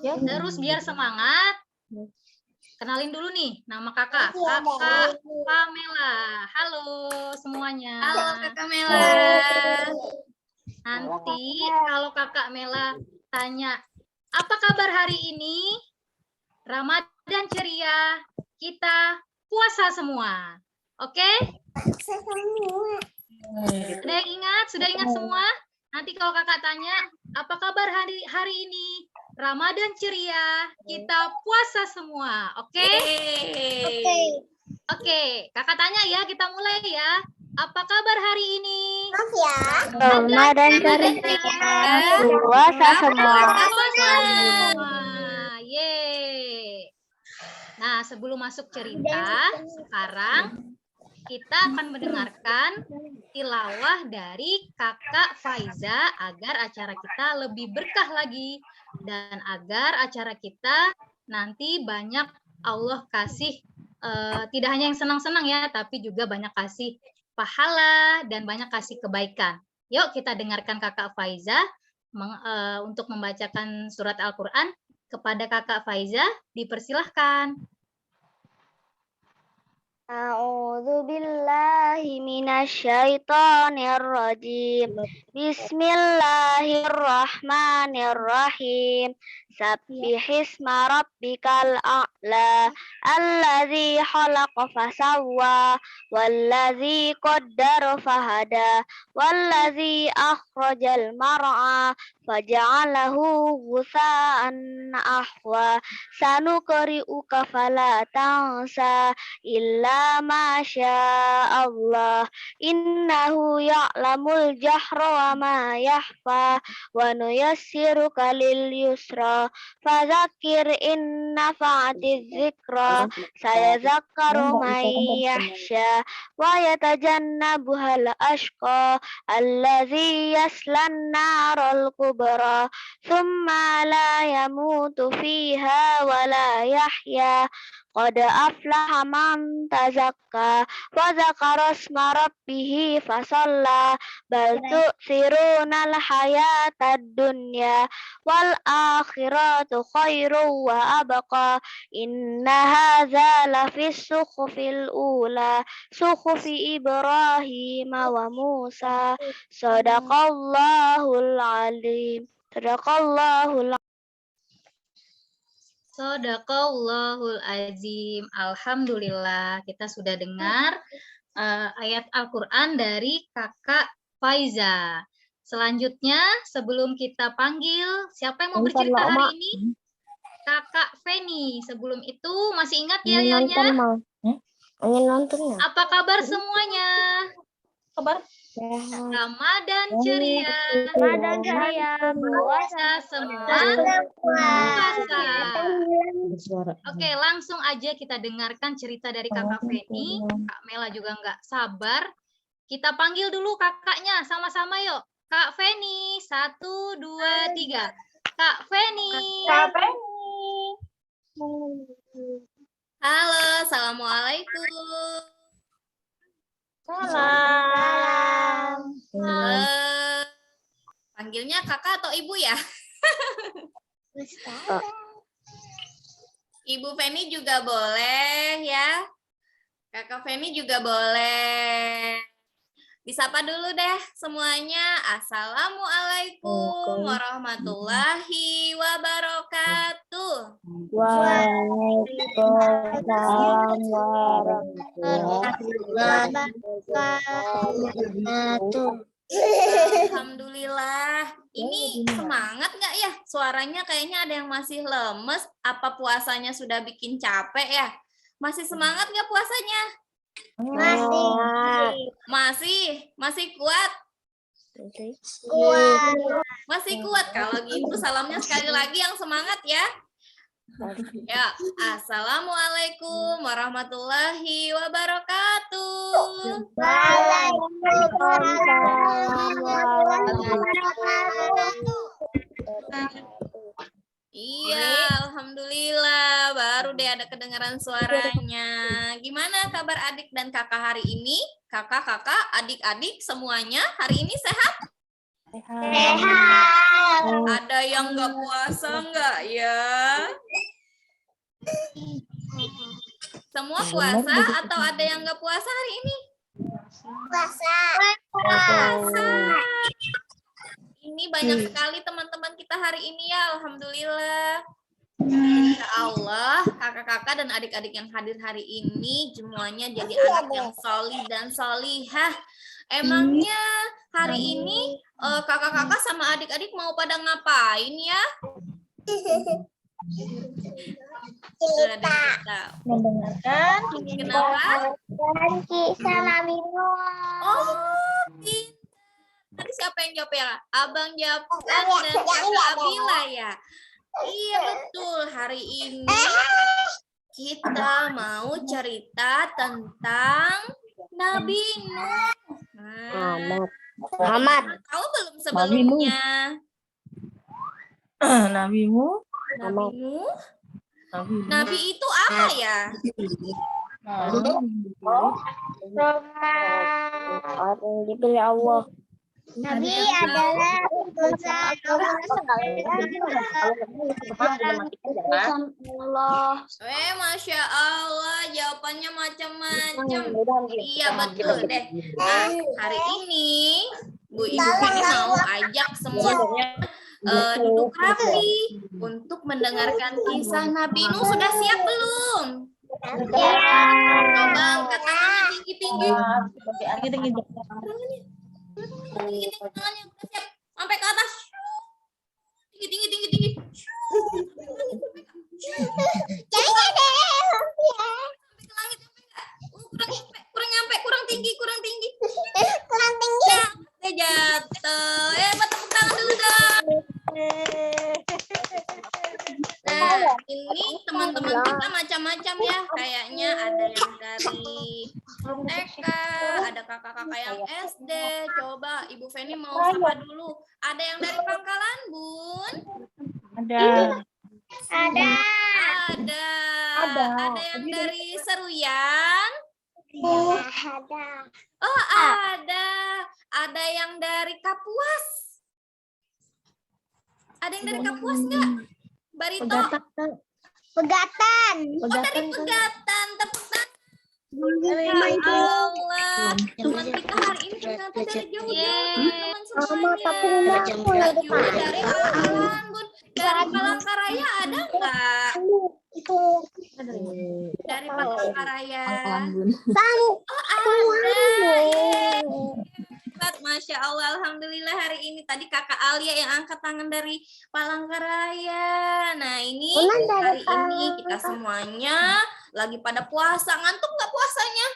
Terus biar semangat, kenalin dulu nih nama kakak. Kakak Pamela. Halo semuanya. Halo Kakak Mela. Nanti kalau Kakak Mela tanya, apa kabar hari ini? Ramadan ceria, kita puasa semua. Oke? Sudah ingat? Sudah ingat semua? Nanti kalau kakak tanya, apa kabar hari ini? Ramadan ceria, kita puasa semua. Oke? Oke, kakak tanya ya, kita mulai ya. Apa kabar hari ini? Ramadan ceria, puasa semua. Yeay. Nah, sebelum masuk cerita, sekarang kita akan mendengarkan tilawah dari Kakak Faiza agar acara kita lebih berkah lagi dan agar acara kita nanti banyak Allah kasih tidak hanya yang senang-senang ya, tapi juga banyak kasih pahala dan banyak kasih kebaikan. Yuk kita dengarkan Kakak Faiza untuk membacakan surat Al-Quran. Kepada Kakak Faiza, dipersilahkan. A'udzu billahi minasyaitonir rajim. Bismillahirrahmanirrahim. Sabbihisma rabbikal a'la alladzi khalaqa fasawwa walladzi qaddara fahada walladzi akhrajal mar'a faja'alahu ghusaan ahwa sanuqri'uka fala tansa illa ma Allah innahu ya'lamul jahra wa ma yakhfa wa nuyassiruka lil yusra fadzakir in nafa'atiz dzikra sayadzakkaru man yakhsha wa yatajannabuhal ashqa allazi yaslan naral kubra thumma la yamutu fiha wa la yahya qad aflaha man tazakka wa dzakara isma rabbih fasalla bal tu'thirunal hayatad dunya wal akhiratu khairu wa abqa inna hadza lafis suhufil ula suhufi Ibrahim wa Musa sadaqallahul alim. Shadaqallahul azim. Alhamdulillah, kita sudah dengar ayat Al-Quran dari Kakak Faiza. Selanjutnya, sebelum kita panggil, siapa yang mau bercerita hari ini? Kakak Feni. Sebelum itu, masih ingat ya Yonya? Ingin nontonnya. Apa kabar semuanya? Kabar? Ramadan ceria. Ramadan ceria, Puasa semua. Puasa. Oke, langsung aja kita dengarkan cerita dari Kakak Feni. Kak Mela juga nggak sabar. Kita panggil dulu kakaknya, sama-sama yuk. Kak Feni, 1, 2, 3. Kak Feni. Kak Feni. Halo, assalamualaikum. Salam. Panggilnya kakak atau ibu ya? Ibu Feni juga boleh ya. Kakak Feni juga boleh. Disapa dulu deh semuanya. Assalamualaikum warahmatullahi wabarakatuh. Waalaikumsalam warahmatullahi wabarakatuh. Alhamdulillah. Ini semangat nggak ya? Suaranya kayaknya ada yang masih lemes. Apa puasanya sudah bikin capek ya? Masih semangat nggak puasanya? Masih kuat? Masih kuat. Kalau gitu salamnya sekali lagi yang semangat ya. Ya, assalamualaikum warahmatullahi wabarakatuh. Iya, alhamdulillah. Baru deh ada kedengaran suaranya. Gimana kabar adik dan kakak hari ini? Kakak-kakak, adik-adik semuanya hari ini sehat? Sehat. Ada yang nggak puasa nggak ya? Semua puasa atau ada yang nggak puasa hari ini? Puasa. Puasa. Ini banyak sekali teman-teman kita hari ini ya, alhamdulillah. Insya Allah kakak-kakak dan adik-adik yang hadir hari ini semuanya jadi anak yang solih dan solihah. Emangnya hari ini kakak-kakak sama adik-adik mau pada ngapain ya? Cerita. Mendengarkan Kenapa? kisah Nabi Nuh. Oh, pintar. Tadi siapa yang jawab ya? Abang Japon dan kakak Abila ya? Iya betul. Hari ini kita mau cerita tentang Nabi Nuh. Nah, Muhammad. tahu belum sebelumnya? Nabi Nuh. Nabi Nuh. Nabi itu apa ya? Orang yang dipilih Allah. Nabi adalah utusan Allah. Masya Allah, jawabannya macam-macam. Iya betul deh. Nah, hari ini Bu Ibu ini mau ajak semuanya duduk rapi untuk mendengarkan kisah Nabi Nuh. Sudah siap belum? Coba angkat tangannya tinggi-tinggi. Tinggi-tinggi tangannya udah siap. Sampai ke atas. Tinggi-tinggi. Sampai ke langit sampai enggak? Kurang tinggi. Jatuh. Tepuk tangan dulu dong. Nah, ini teman-teman kita macam-macam ya. Kayaknya ada yang dari TK, ada kakak-kakak yang SD. Coba Ibu Feni mau sapa dulu. Ada yang dari Pangkalan, Bun? Ada. Ada yang dari Seruyan? Ada. Oh, ada. Ada yang dari Kapuas? Ada yang dari Kapuas nggak? Barito? Pegatan. Oh, dari Pegatan. Tepuk tangan. Ya Allah. Teman kita hari ini ternyata dari jauh-jauh. Teman semuanya. Ada juga dari Pangkalan, Bun. Dari Palangkaraya ada nggak? Dari Palangkaraya. Oh, ada. Hebat, Masya Allah, alhamdulillah hari ini. Tadi kakak Alia yang angkat tangan dari Palangkaraya. Nah ini hari ini kita semuanya lagi pada puasa. Ngantuk nggak puasanya?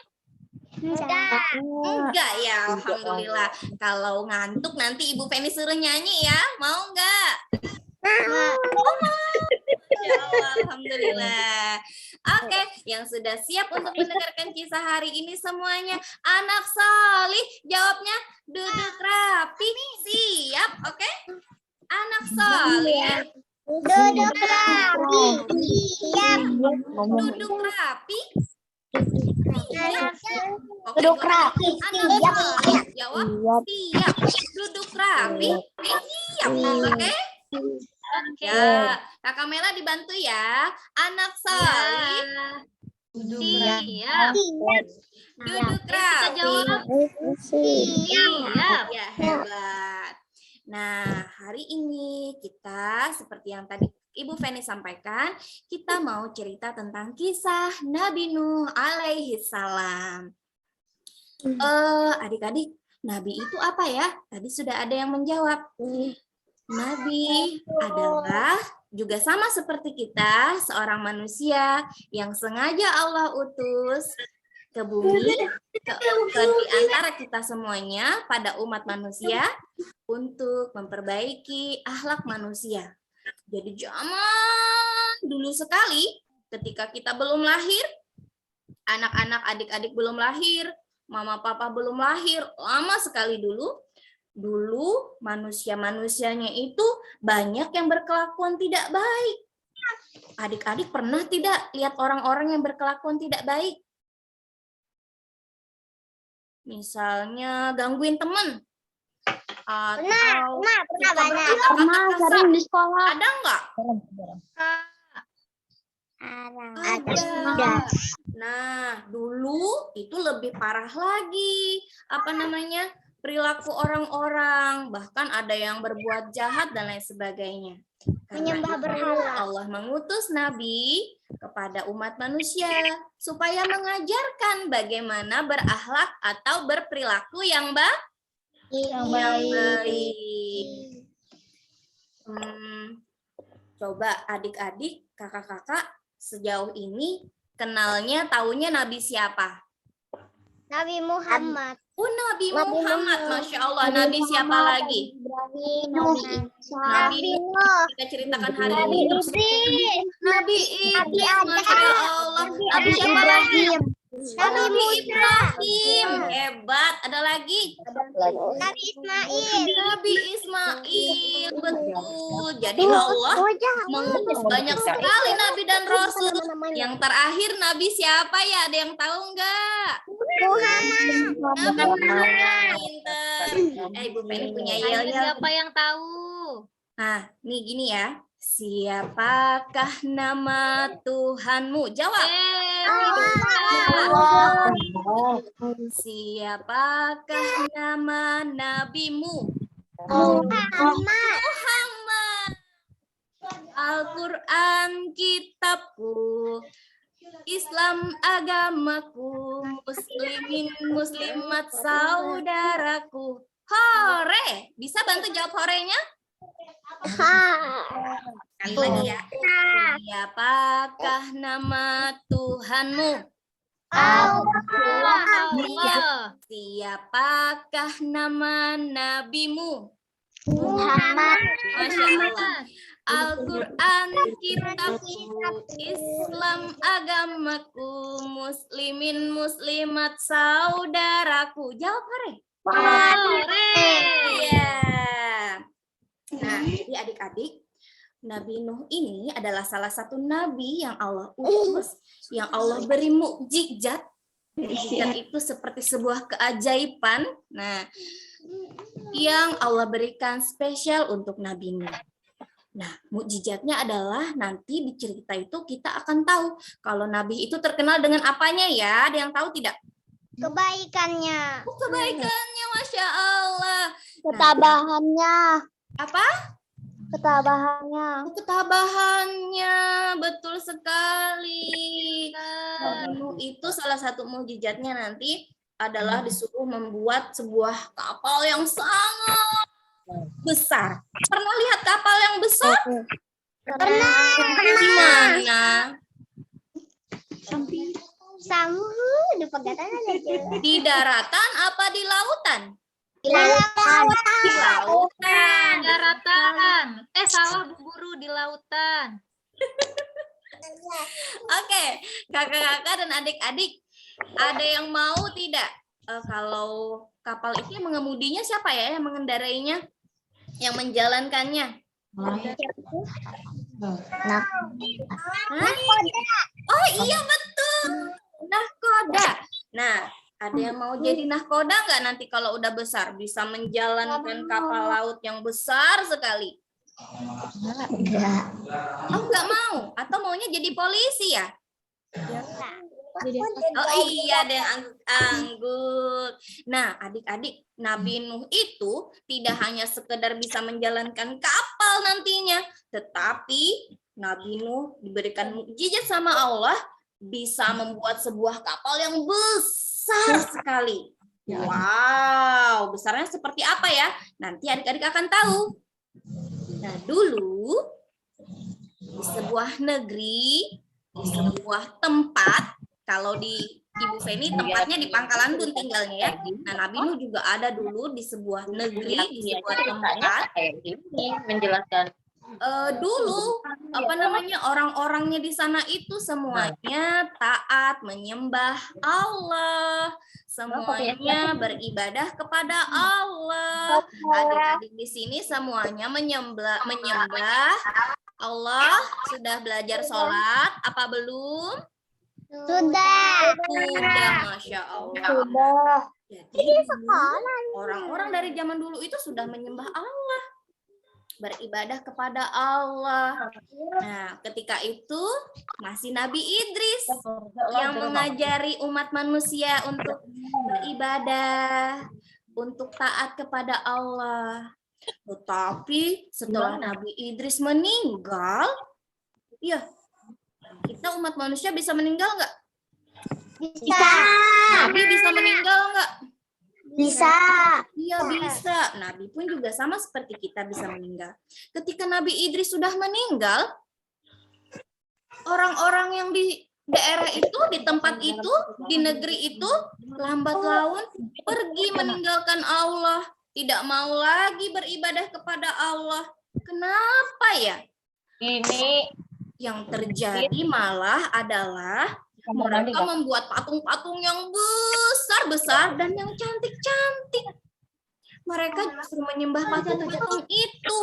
Enggak ya, alhamdulillah. Kalau ngantuk nanti Ibu Feni suruh nyanyi ya, mau nggak? Ya Allah, alhamdulillah. Oke, yang sudah siap untuk mendengarkan kisah hari ini semuanya anak solih, jawabnya duduk rapi, siap, oke? Anak solih, Duduk rapi. Siap. duduk rapi, siap. Oke, Duduk buat rapi. anak solih, jawab siap. Duduk rapi, siap, oke? Ya, Kakak Mela dibantu ya. Anak solih, Siap. duduk Kita rapi. jawab siap. Ya, hebat. Nah, hari ini kita seperti yang tadi Ibu Feni sampaikan, kita mau cerita tentang kisah Nabi Nuh alaihi salam. Adik-adik, Nabi itu apa ya? Tadi sudah ada yang menjawab. Nabi adalah juga sama seperti kita, seorang manusia yang sengaja Allah utus ke bumi, ke di antara kita semuanya pada umat manusia untuk memperbaiki akhlak manusia. Jadi zaman dulu sekali ketika kita belum lahir, anak-anak adik-adik belum lahir, mama papa belum lahir, lama sekali dulu manusia-manusianya itu banyak yang berkelakuan tidak baik. Adik-adik pernah tidak lihat orang-orang yang berkelakuan tidak baik? Misalnya gangguin teman. atau pernah banyak. kata kasar? di sekolah. Ada nggak? Ada. Nah, dulu itu lebih parah lagi. Apa namanya? Perilaku orang-orang, bahkan ada yang berbuat jahat dan lain sebagainya. Karena Menyembah itu berhala. Allah mengutus nabi kepada umat manusia supaya mengajarkan bagaimana berakhlak atau berperilaku yang baik. Coba adik-adik, kakak-kakak sejauh ini kenalnya, taunya nabi siapa? Nabi Muhammad. Oh, Nabi Nabi Muhammad, Muhammad. Masya Allah. Nabi siapa lagi? Nabi Nuh. Kita ceritakan hari Nabi ini. Idris. Nabi Nabi Idris, Masya Allah. Nabi siapa lagi? Nabi Ibrahim. Hebat. Ada lagi? Nabi Ismail. Nabi Ismail. Betul. Jadi Allah mengutus banyak sekali nabi dan rasul. Yang terakhir nabi siapa ya? Ada yang tahu nggak? Nabi Muhammad. Pinter. Ibu Penny punya Ayo, yel-yel. siapa yang tahu? Nah, nih gini ya. Siapakah nama Tuhanmu? Jawab. Siapakah nama nabimu? Muhammad. Al-Quran kitabku, Islam agamaku, muslimin muslimat saudaraku. Hore, bisa bantu jawab horenya? Sekali lagi ya. Siapakah nama Tuhanmu? Allah. Siapakah nama nabimu? Muhammad. Masya Allah. Al-Quran kitabku, Islam agamaku, muslimin muslimat saudaraku. Jawab Hore. Iya. Nah, jadi adik-adik, Nabi Nuh ini adalah salah satu nabi yang Allah utus, yang Allah beri mukjizat. Mukjizat itu seperti sebuah keajaiban. Nah, yang Allah berikan spesial untuk Nabi Nuh. Nah, mukjizatnya adalah nanti di cerita itu kita akan tahu kalau nabi itu terkenal dengan apanya ya. Ada yang tahu tidak? Kebaikannya. Kebaikannya, Masya Allah. Ketabahannya. Apa? Ketabahannya. Ketabahannya, betul sekali. Nabi Nuh itu salah satu mukjizatnya nanti adalah disuruh membuat sebuah kapal yang sangat besar. Pernah lihat kapal yang besar? Di mana? Di pegatan aja. Di daratan apa di lautan? Di lautan. Di lautan. Daratan. Salah Bu Guru, di lautan. Oke, kakak-kakak dan adik-adik, ada yang mau tidak? Kalau kapal itu yang mengemudinya siapa ya? Yang mengendarainya? Yang menjalankannya? Hah? Oh iya betul, nahkoda. Nah, ada yang mau jadi nahkoda nggak nanti kalau udah besar? Bisa menjalankan kapal laut yang besar sekali. Oh nggak mau? Atau maunya jadi polisi ya? Oh iya, ada yang angguk-angguk. Nah, adik-adik, Nabi Nuh itu tidak hanya sekedar bisa menjalankan kapal nantinya, tetapi Nabi Nuh diberikan mukjizat sama Allah, bisa membuat sebuah kapal yang besar sekali. Wow, besarnya seperti apa ya? Nanti adik-adik akan tahu. Nah, dulu di sebuah negeri, di sebuah tempat, kalau di Ibu Feni tempatnya di Pangkalan Bun tinggalnya ya. Nah, Nabi Nuh juga ada dulu di sebuah negeri, di sebuah tempat. Menjelaskan. Dulu orang-orangnya di sana itu semuanya taat menyembah Allah, semuanya beribadah kepada Allah. Adik-adik di sini semuanya menyembah Allah. Sudah belajar sholat apa belum? Sudah. Sudah, Masya Allah. Sudah. Jadi orang-orang dari zaman dulu itu sudah menyembah Allah, beribadah kepada Allah. Nah, ketika itu masih Nabi Idris yang mengajari umat manusia untuk beribadah, untuk taat kepada Allah. Tetapi setelah Nabi Idris meninggal, ya, kita umat manusia bisa meninggal nggak? Bisa. Nabi bisa meninggal nggak? Bisa. Iya bisa. Nabi pun juga sama seperti kita bisa meninggal. Ketika Nabi Idris sudah meninggal, orang-orang yang di daerah itu, di tempat itu, di negeri itu, lambat laun pergi meninggalkan Allah. Tidak mau lagi beribadah kepada Allah. Kenapa ya? Ini Yang terjadi malah adalah mereka membuat patung-patung yang besar-besar dan yang cantik-cantik. Mereka justru menyembah patung-patung itu,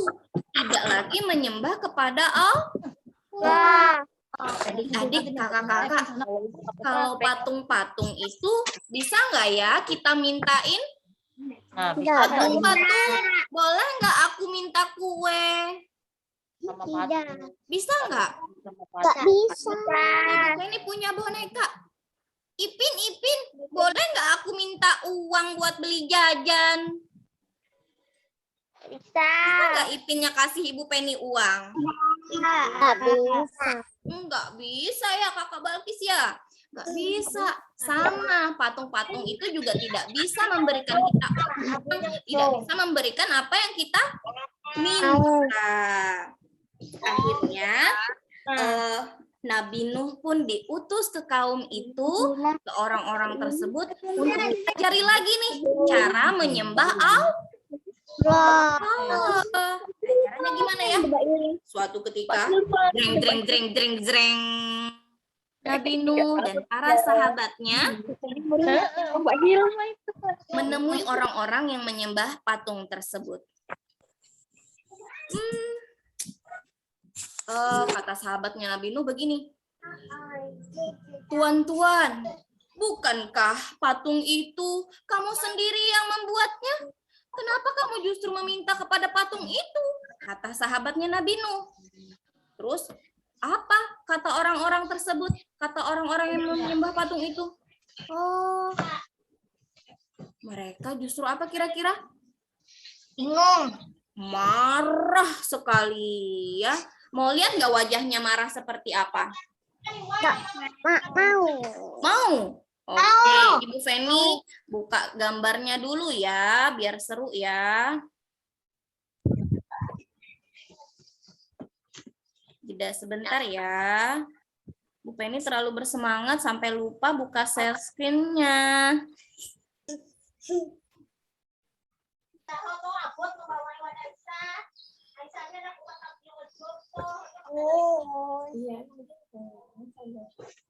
tidak lagi menyembah kepada Allah. Adik-adik, kakak-kakak, kalau patung-patung itu bisa nggak ya kita mintain? Patung-patung, boleh nggak aku minta kue? Tidak. Bisa nggak? Gak bisa. Ibu ini punya boneka. Ipin, Ipin, boleh nggak aku minta uang buat beli jajan? Bisa. Bisa nggak Ipinnya kasih Ibu Penny uang? Gak bisa. Nggak bisa ya Kakak Balkis ya? Nggak bisa. Sama, patung-patung itu juga tidak bisa memberikan kita uang, tidak bisa memberikan apa yang kita minta. Akhirnya Nabi Nuh pun diutus ke kaum itu, ke orang-orang tersebut untuk mengajari lagi nih cara menyembah Allah. Caranya gimana ya? Suatu ketika, dreng. Nabi Nuh dan para sahabatnya menemui orang-orang yang menyembah patung tersebut. Kata sahabatnya Nabi Nuh begini, Tuan, bukankah patung itu kamu sendiri yang membuatnya? Kenapa kamu justru meminta kepada patung itu? Kata sahabatnya Nabi Nuh. Terus apa kata orang-orang tersebut? Kata orang-orang yang menyembah patung itu? Oh, mereka justru apa kira-kira? Bingung. Marah sekali ya. Mau lihat nggak wajahnya marah seperti apa? Mau. Oke, Ibu Feni buka gambarnya dulu ya, biar seru ya. Jeda sebentar ya. Bu Feni terlalu bersemangat sampai lupa buka share screen-nya.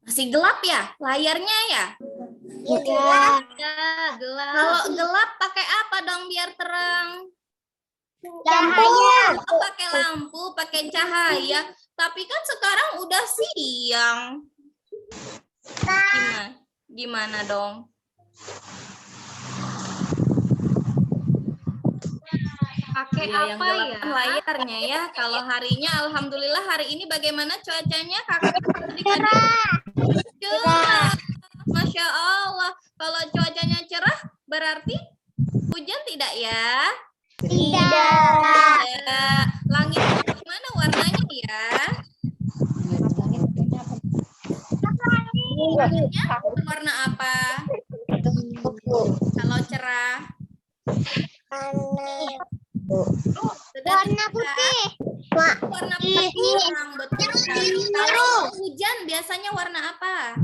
Masih gelap ya layarnya ya? Ya, gelap. Kalau gelap pakai apa dong biar terang? Cahaya. Oh, pakai lampu, pakai cahaya. Tapi kan sekarang udah siang. Gimana dong? Pakai Yang apa gelap ya? kan layarnya ya. Kalau harinya alhamdulillah hari ini bagaimana cuacanya Kakak adik-adik? Cerah. Masya Allah. Kalau cuacanya cerah berarti hujan tidak ya? Tidak. Tidak. Langit gimana warnanya ya? Langitnya warna apa? Kalau cerah. Warna putih. Warna putih. Betul. Kalau hujan biasanya warna apa?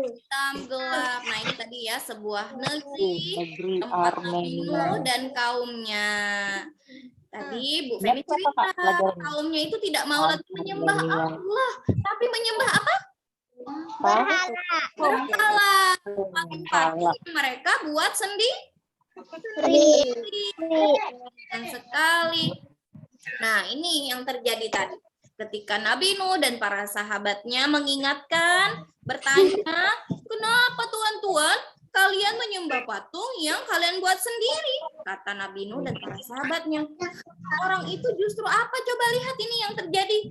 Hitam gelap. Nah ini tadi ya sebuah negeri tempat Nabi Nuh dan kaumnya. Tadi Bu Feni cerita kaumnya itu tidak mau lagi menyembah Allah, tapi menyembah apa? Berhala. Patung mereka buat sendiri. Dan sekali. Nah ini yang terjadi tadi. Ketika Nabi Nuh dan para sahabatnya mengingatkan, bertanya, kenapa Tuhan, kalian menyembah patung yang kalian buat sendiri? Kata Nabi Nuh dan para sahabatnya. Orang itu justru apa? Coba lihat ini yang terjadi.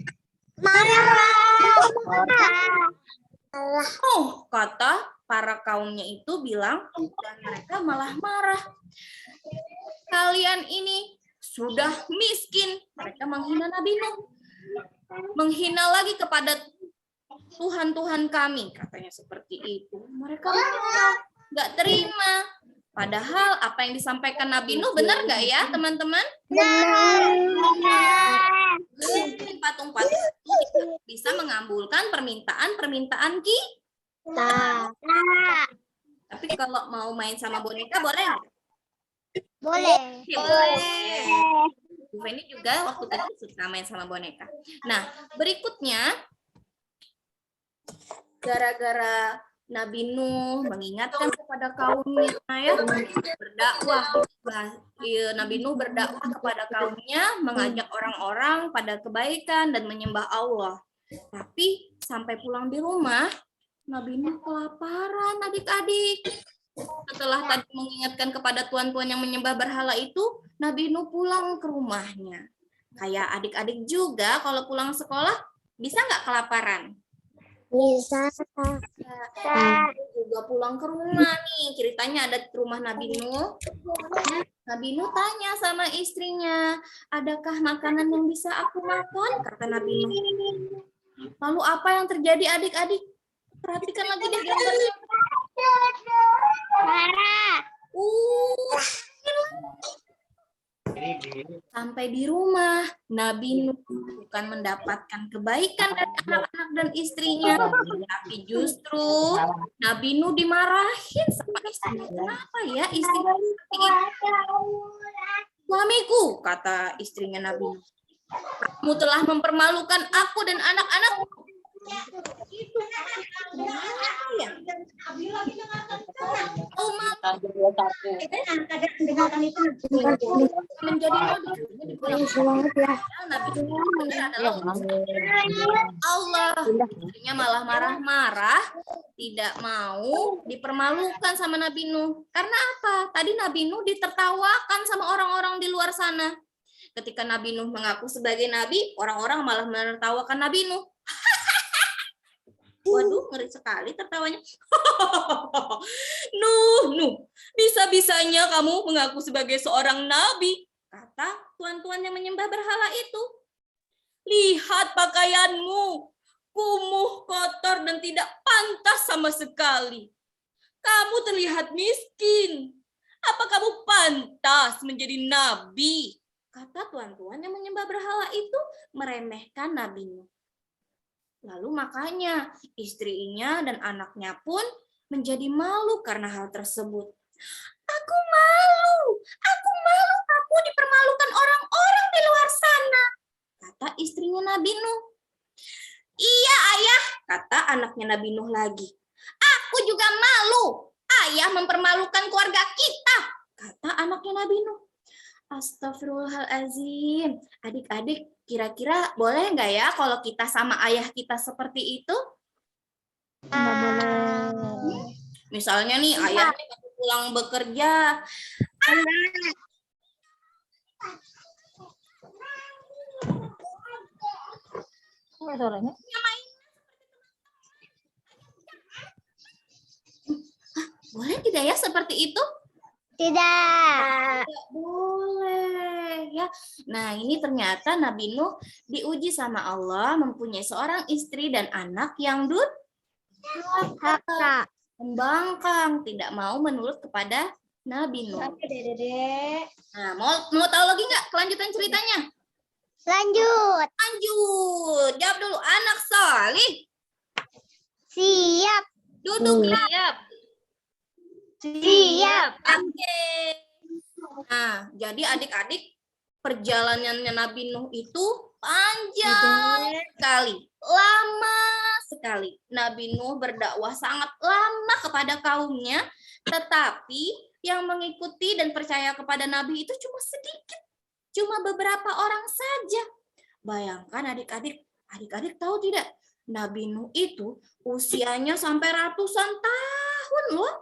Oh, kata para kaumnya itu bilang, dan mereka malah marah. Kalian ini sudah miskin. Mereka menghina Nabi Nuh. Menghina lagi kepada Tuhan kami, katanya seperti itu. Mereka nggak terima. Padahal apa yang disampaikan Nabi Nuh benar nggak ya, teman-teman? Patung-patung itu bisa mengabulkan permintaan kita. Tapi kalau mau main sama boneka boleh nggak? Boleh. Bu Feni juga waktu tadi suka main sama boneka. Nah, berikutnya gara-gara Nabi Nuh mengingatkan kepada kaumnya ya, berdakwah. Nabi Nuh berdakwah kepada kaumnya, mengajak orang-orang pada kebaikan dan menyembah Allah. Tapi sampai pulang di rumah, Nabi Nuh kelaparan, adik-adik. Setelah tadi mengingatkan kepada tuan-tuan yang menyembah berhala itu, Nabi Nuh pulang ke rumahnya. Kayak adik-adik juga kalau pulang sekolah, bisa nggak kelaparan? Bisa. Juga pulang ke rumah nih. Ceritanya ada di rumah Nabi Nuh. Nabi Nuh tanya sama istrinya, adakah makanan yang bisa aku makan? Kata Nabi Nuh. Lalu apa yang terjadi adik-adik? Perhatikan lagi deh gambarnya. Sampai di rumah, Nabi Nuh bukan mendapatkan kebaikan dari anak-anak dan istrinya, tapi justru Nabi Nuh dimarahin sama istrinya. Kenapa ya istrinya seperti itu? Suamiku, kata istrinya Nabi Nuh, kamu telah mempermalukan aku dan anak-anakku. Itu ya. Menjadi Allah, istrinya malah marah-marah, tidak mau dipermalukan sama Nabi Nuh. Karena apa? Tadi Nabi Nuh ditertawakan sama orang-orang di luar sana. Ketika Nabi Nuh mengaku sebagai nabi, orang-orang malah menertawakan Nabi Nuh. Waduh, ngeri sekali tertawanya. Nuh, bisa-bisanya kamu mengaku sebagai seorang nabi, kata tuan-tuan yang menyembah berhala itu. Lihat pakaianmu, kumuh, kotor, dan tidak pantas sama sekali. Kamu terlihat miskin. Apa kamu pantas menjadi nabi? Kata tuan-tuan yang menyembah berhala itu meremehkan Nabi Nuh. Lalu makanya istrinya dan anaknya pun menjadi malu karena hal tersebut. Aku malu aku dipermalukan orang-orang di luar sana, kata istrinya Nabi Nuh. Iya ayah, kata anaknya Nabi Nuh lagi. Aku juga malu, ayah mempermalukan keluarga kita, kata anaknya Nabi Nuh. Astagfirullahaladzim. Adik-adik, kira-kira boleh nggak ya kalau kita sama ayah kita seperti itu? Misalnya nih, ayahnya pulang bekerja. Boleh tidak ya seperti itu? Tidak. Tidak boleh ya. Nah, ini ternyata Nabi Nuh diuji sama Allah mempunyai seorang istri dan anak yang Kakak. membangkang, tidak mau menurut kepada Nabi Nuh. Nah, mau tahu lagi nggak kelanjutan ceritanya? Lanjut. Lanjut. Jawab dulu, anak salih. Siap. Duduk. Siap. Oke. Nah, jadi adik-adik, perjalanannya Nabi Nuh itu panjang sekali, lama sekali. Nabi Nuh berdakwah sangat lama kepada kaumnya, tetapi yang mengikuti dan percaya kepada Nabi itu cuma sedikit, cuma beberapa orang saja. Bayangkan adik-adik, Adik-adik tahu tidak? Nabi Nuh itu usianya sampai ratusan tahun loh.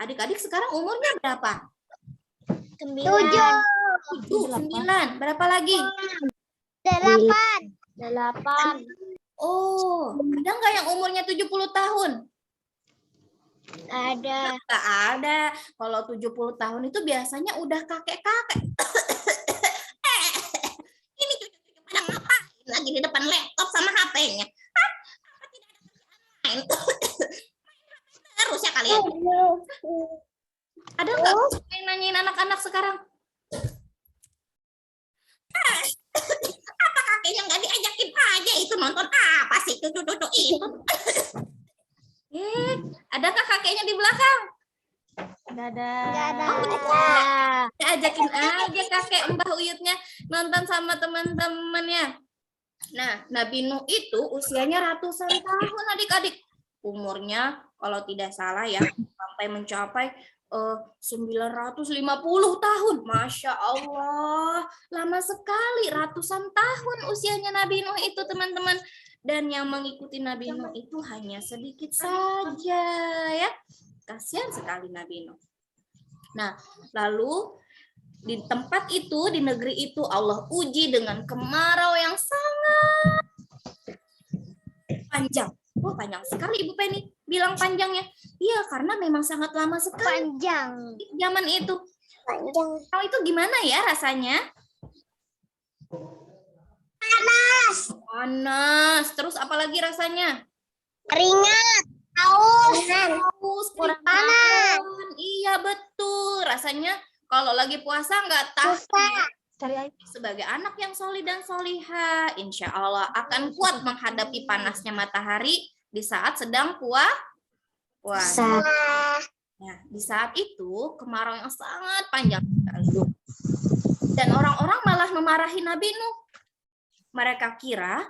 Adik-adik sekarang umurnya berapa? 7, 9. Berapa lagi? 8. Oh, ada nggak yang umurnya 70 tahun? Ada. Nggak ada. Kalau 70 tahun itu biasanya udah kakek-kakek. Ini cucu-cucu pada ngapain lagi di depan laptop sama HP-nya? Apa tidak ada kerjaan lain? Terus ya kalian. Ada nggak yang nanyain anak-anak sekarang? Apa kakeknya nggak diajakin aja itu nonton apa sih cucu-cucu itu? Adakah kakeknya di belakang? Nggak ada. Ya, ajakin aja kakek Mbah Uyutnya nonton sama teman-temannya. Nah, Nabi Nuh itu usianya ratusan tahun adik-adik. Umurnya kalau tidak salah ya sampai mencapai 950 tahun. Masya Allah, lama sekali, ratusan tahun usianya Nabi Nuh itu teman-teman. Dan yang mengikuti Nabi Nuh itu hanya sedikit saja ya. Kasihan sekali Nabi Nuh. Nah, lalu di tempat itu, di negeri itu Allah uji dengan kemarau yang sangat panjang. Oh, panjang sekali Ibu Penny bilang panjangnya. Iya, karena memang sangat lama sekali Panjang. zaman itu. Kalau itu gimana ya rasanya? Panas. Terus apalagi rasanya? Keringat. Haus. Haus, Kurang panas. Iya betul. Rasanya kalau lagi puasa nggak tahan. Sebagai anak yang solih dan soliha, insya Allah akan kuat menghadapi panasnya matahari di saat sedang puasa. Nah, di saat itu kemarau yang sangat panjang sekali. Dan orang-orang malah memarahi Nabi Nuh. Mereka kira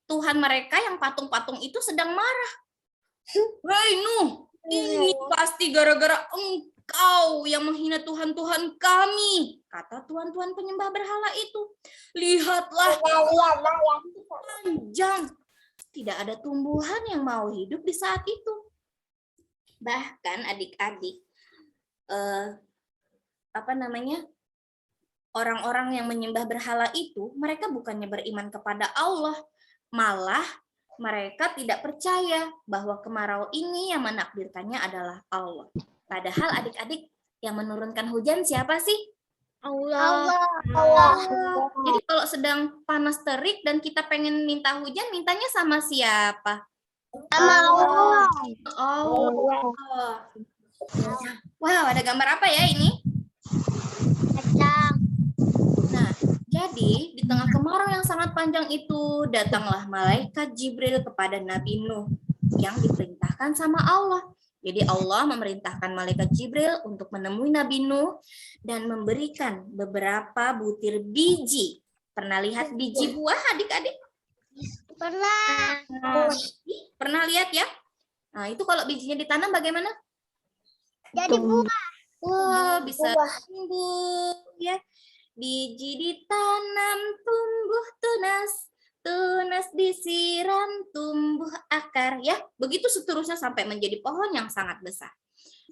Tuhan mereka yang patung-patung itu sedang marah. Hei Nuh, ini pasti gara-gara engkau yang menghina Tuhan-Tuhan kami, kata tuan-tuan penyembah berhala itu. Lihatlah, panjang. Tidak ada tumbuhan yang mau hidup di saat itu. Bahkan adik-adik, orang-orang yang menyembah berhala itu, mereka bukannya beriman kepada Allah, malah mereka tidak percaya bahwa kemarau ini yang menakdirkannya adalah Allah. Padahal adik-adik yang menurunkan hujan siapa sih? Allah. Jadi kalau sedang panas terik dan kita pengen minta hujan, mintanya sama siapa? Sama Allah. Oh. Wow, ada gambar apa ya ini? Nah, jadi di tengah kemarau yang sangat panjang itu, datanglah malaikat Jibril kepada Nabi Nuh yang diperintahkan sama Allah. Jadi Allah memerintahkan malaikat Jibril untuk menemui Nabi Nuh dan memberikan beberapa butir biji. Pernah lihat biji buah adik-adik? Pernah. Pernah lihat ya? Nah, itu kalau bijinya ditanam bagaimana? Jadi buah. Wah, bisa tumbuh ya. Biji ditanam, tumbuh tunas. Tunas disiram, tumbuh akar ya. Begitu seterusnya sampai menjadi pohon yang sangat besar.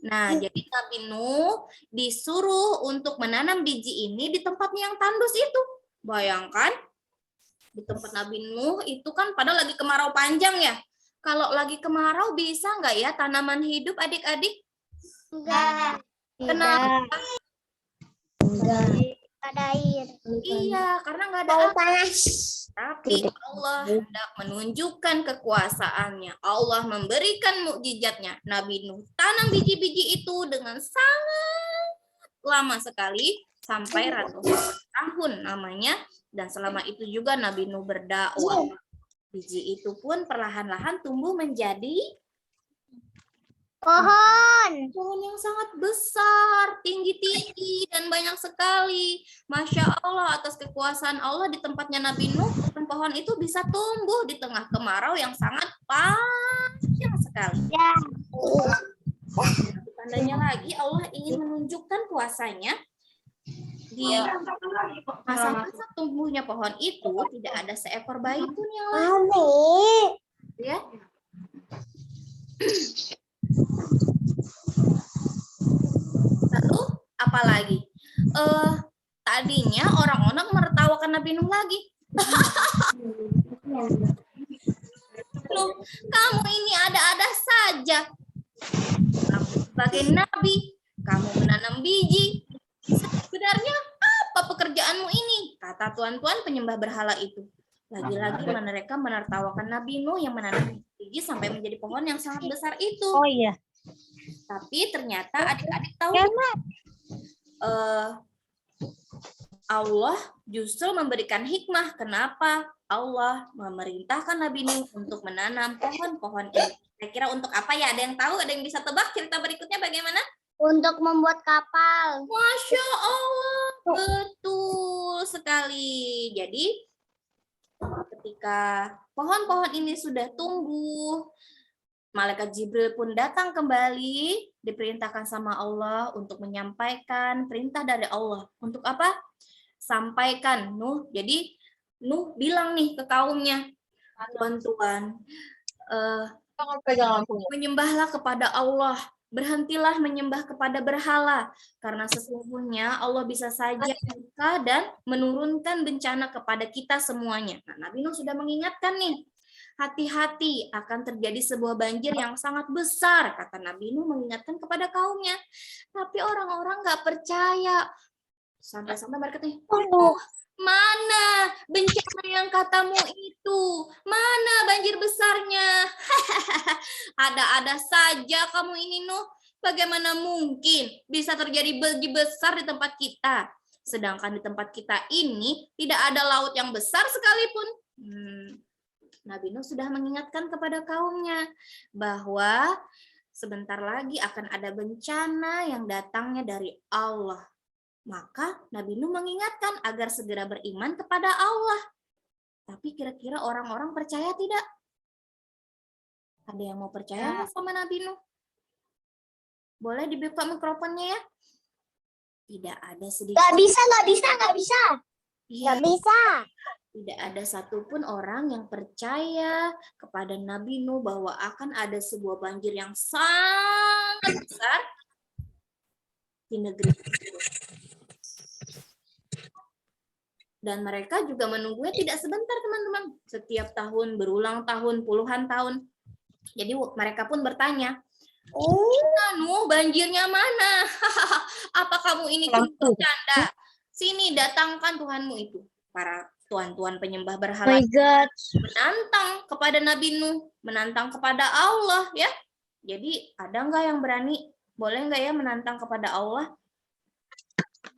Nah, jadi Nabi Nuh disuruh untuk menanam biji ini di tempatnya yang tandus itu. Bayangkan, di tempat Nabi Nuh itu kan padahal lagi kemarau panjang ya. Kalau lagi kemarau bisa nggak ya tanaman hidup adik-adik? Enggak. Kenapa? Ada air. Iya, karena nggak ada air. Panas. Tapi Allah hendak menunjukkan kekuasaannya. Allah memberikan mukjizatnya. Nabi Nuh tanam biji-biji itu dengan sangat lama sekali sampai ratusan tahun namanya. Dan selama itu juga Nabi Nuh berdakwah. Biji itu pun perlahan-lahan tumbuh menjadi pohon yang sangat besar, tinggi-tinggi, dan banyak sekali. Masya Allah, atas kekuasaan Allah di tempatnya Nabi Nuh, pohon itu bisa tumbuh di tengah kemarau yang sangat panjang sekali. Tandanya lagi, Allah ingin menunjukkan kuasanya Di masa-masa tumbuhnya pohon itu tidak ada seekor bayi pun yang lahir. Ya. Lalu apa lagi? Tadinya orang-orang menertawakan Nabi Nuh lagi. Nuh, kamu ini ada-ada saja. Kamu sebagai nabi, kamu menanam biji. Sebenarnya apa pekerjaanmu ini? Kata tuan-tuan penyembah berhala itu. Lagi-lagi mereka menertawakan Nabi Nuh yang menanam biji sampai menjadi pohon yang sangat besar itu. Oh iya. Tapi ternyata adik-adik tahu Allah justru memberikan hikmah kenapa Allah memerintahkan Nabi Nuh untuk menanam pohon-pohon ini. Kira-kira untuk apa ya? Ada yang tahu? Ada yang bisa tebak cerita berikutnya bagaimana? Untuk membuat kapal. Masya Allah, betul sekali. Jadi ketika pohon-pohon ini sudah tumbuh, Malaikat Jibril pun datang kembali, diperintahkan sama Allah untuk menyampaikan perintah dari Allah. Untuk apa? Sampaikan Nuh. Jadi Nuh bilang nih ke kaumnya, tuan-tuan, menyembahlah kepada Allah. Berhentilah menyembah kepada berhala, karena sesungguhnya Allah bisa saja murka dan menurunkan bencana kepada kita semuanya. Nah, Nabi Nuh sudah mengingatkan nih, hati-hati akan terjadi sebuah banjir yang sangat besar, kata Nabi Nuh mengingatkan kepada kaumnya. Tapi orang-orang nggak percaya. Sampai-sampai mereka tanya, oh, mana bencana yang katamu itu? Mana banjir besarnya? Ada-ada saja kamu ini, Nuh. Bagaimana mungkin bisa terjadi banjir besar di tempat kita? Sedangkan di tempat kita ini tidak ada laut yang besar sekalipun. Nabi Nuh sudah mengingatkan kepada kaumnya bahwa sebentar lagi akan ada bencana yang datangnya dari Allah. Maka Nabi Nuh mengingatkan agar segera beriman kepada Allah. Tapi kira-kira orang-orang percaya tidak? Ada yang mau percaya sama Nabi Nuh? Boleh dibuka mikrofonnya ya? Tidak ada sedikit. Nggak bisa. Iya. Nggak bisa. Tidak ada satupun orang yang percaya kepada Nabi Nuh bahwa akan ada sebuah banjir yang sangat besar di negeri itu. Dan mereka juga menunggunya tidak sebentar, teman-teman. Setiap tahun, berulang tahun, puluhan tahun. Jadi mereka pun bertanya, Nuh, banjirnya mana? Apa kamu ini bercanda? Sini, datangkan Tuhanmu itu. Para tuan-tuan penyembah berhala menantang kepada Nabi Nuh, menantang kepada Allah, ya. Jadi ada nggak yang berani? Boleh nggak ya menantang kepada Allah?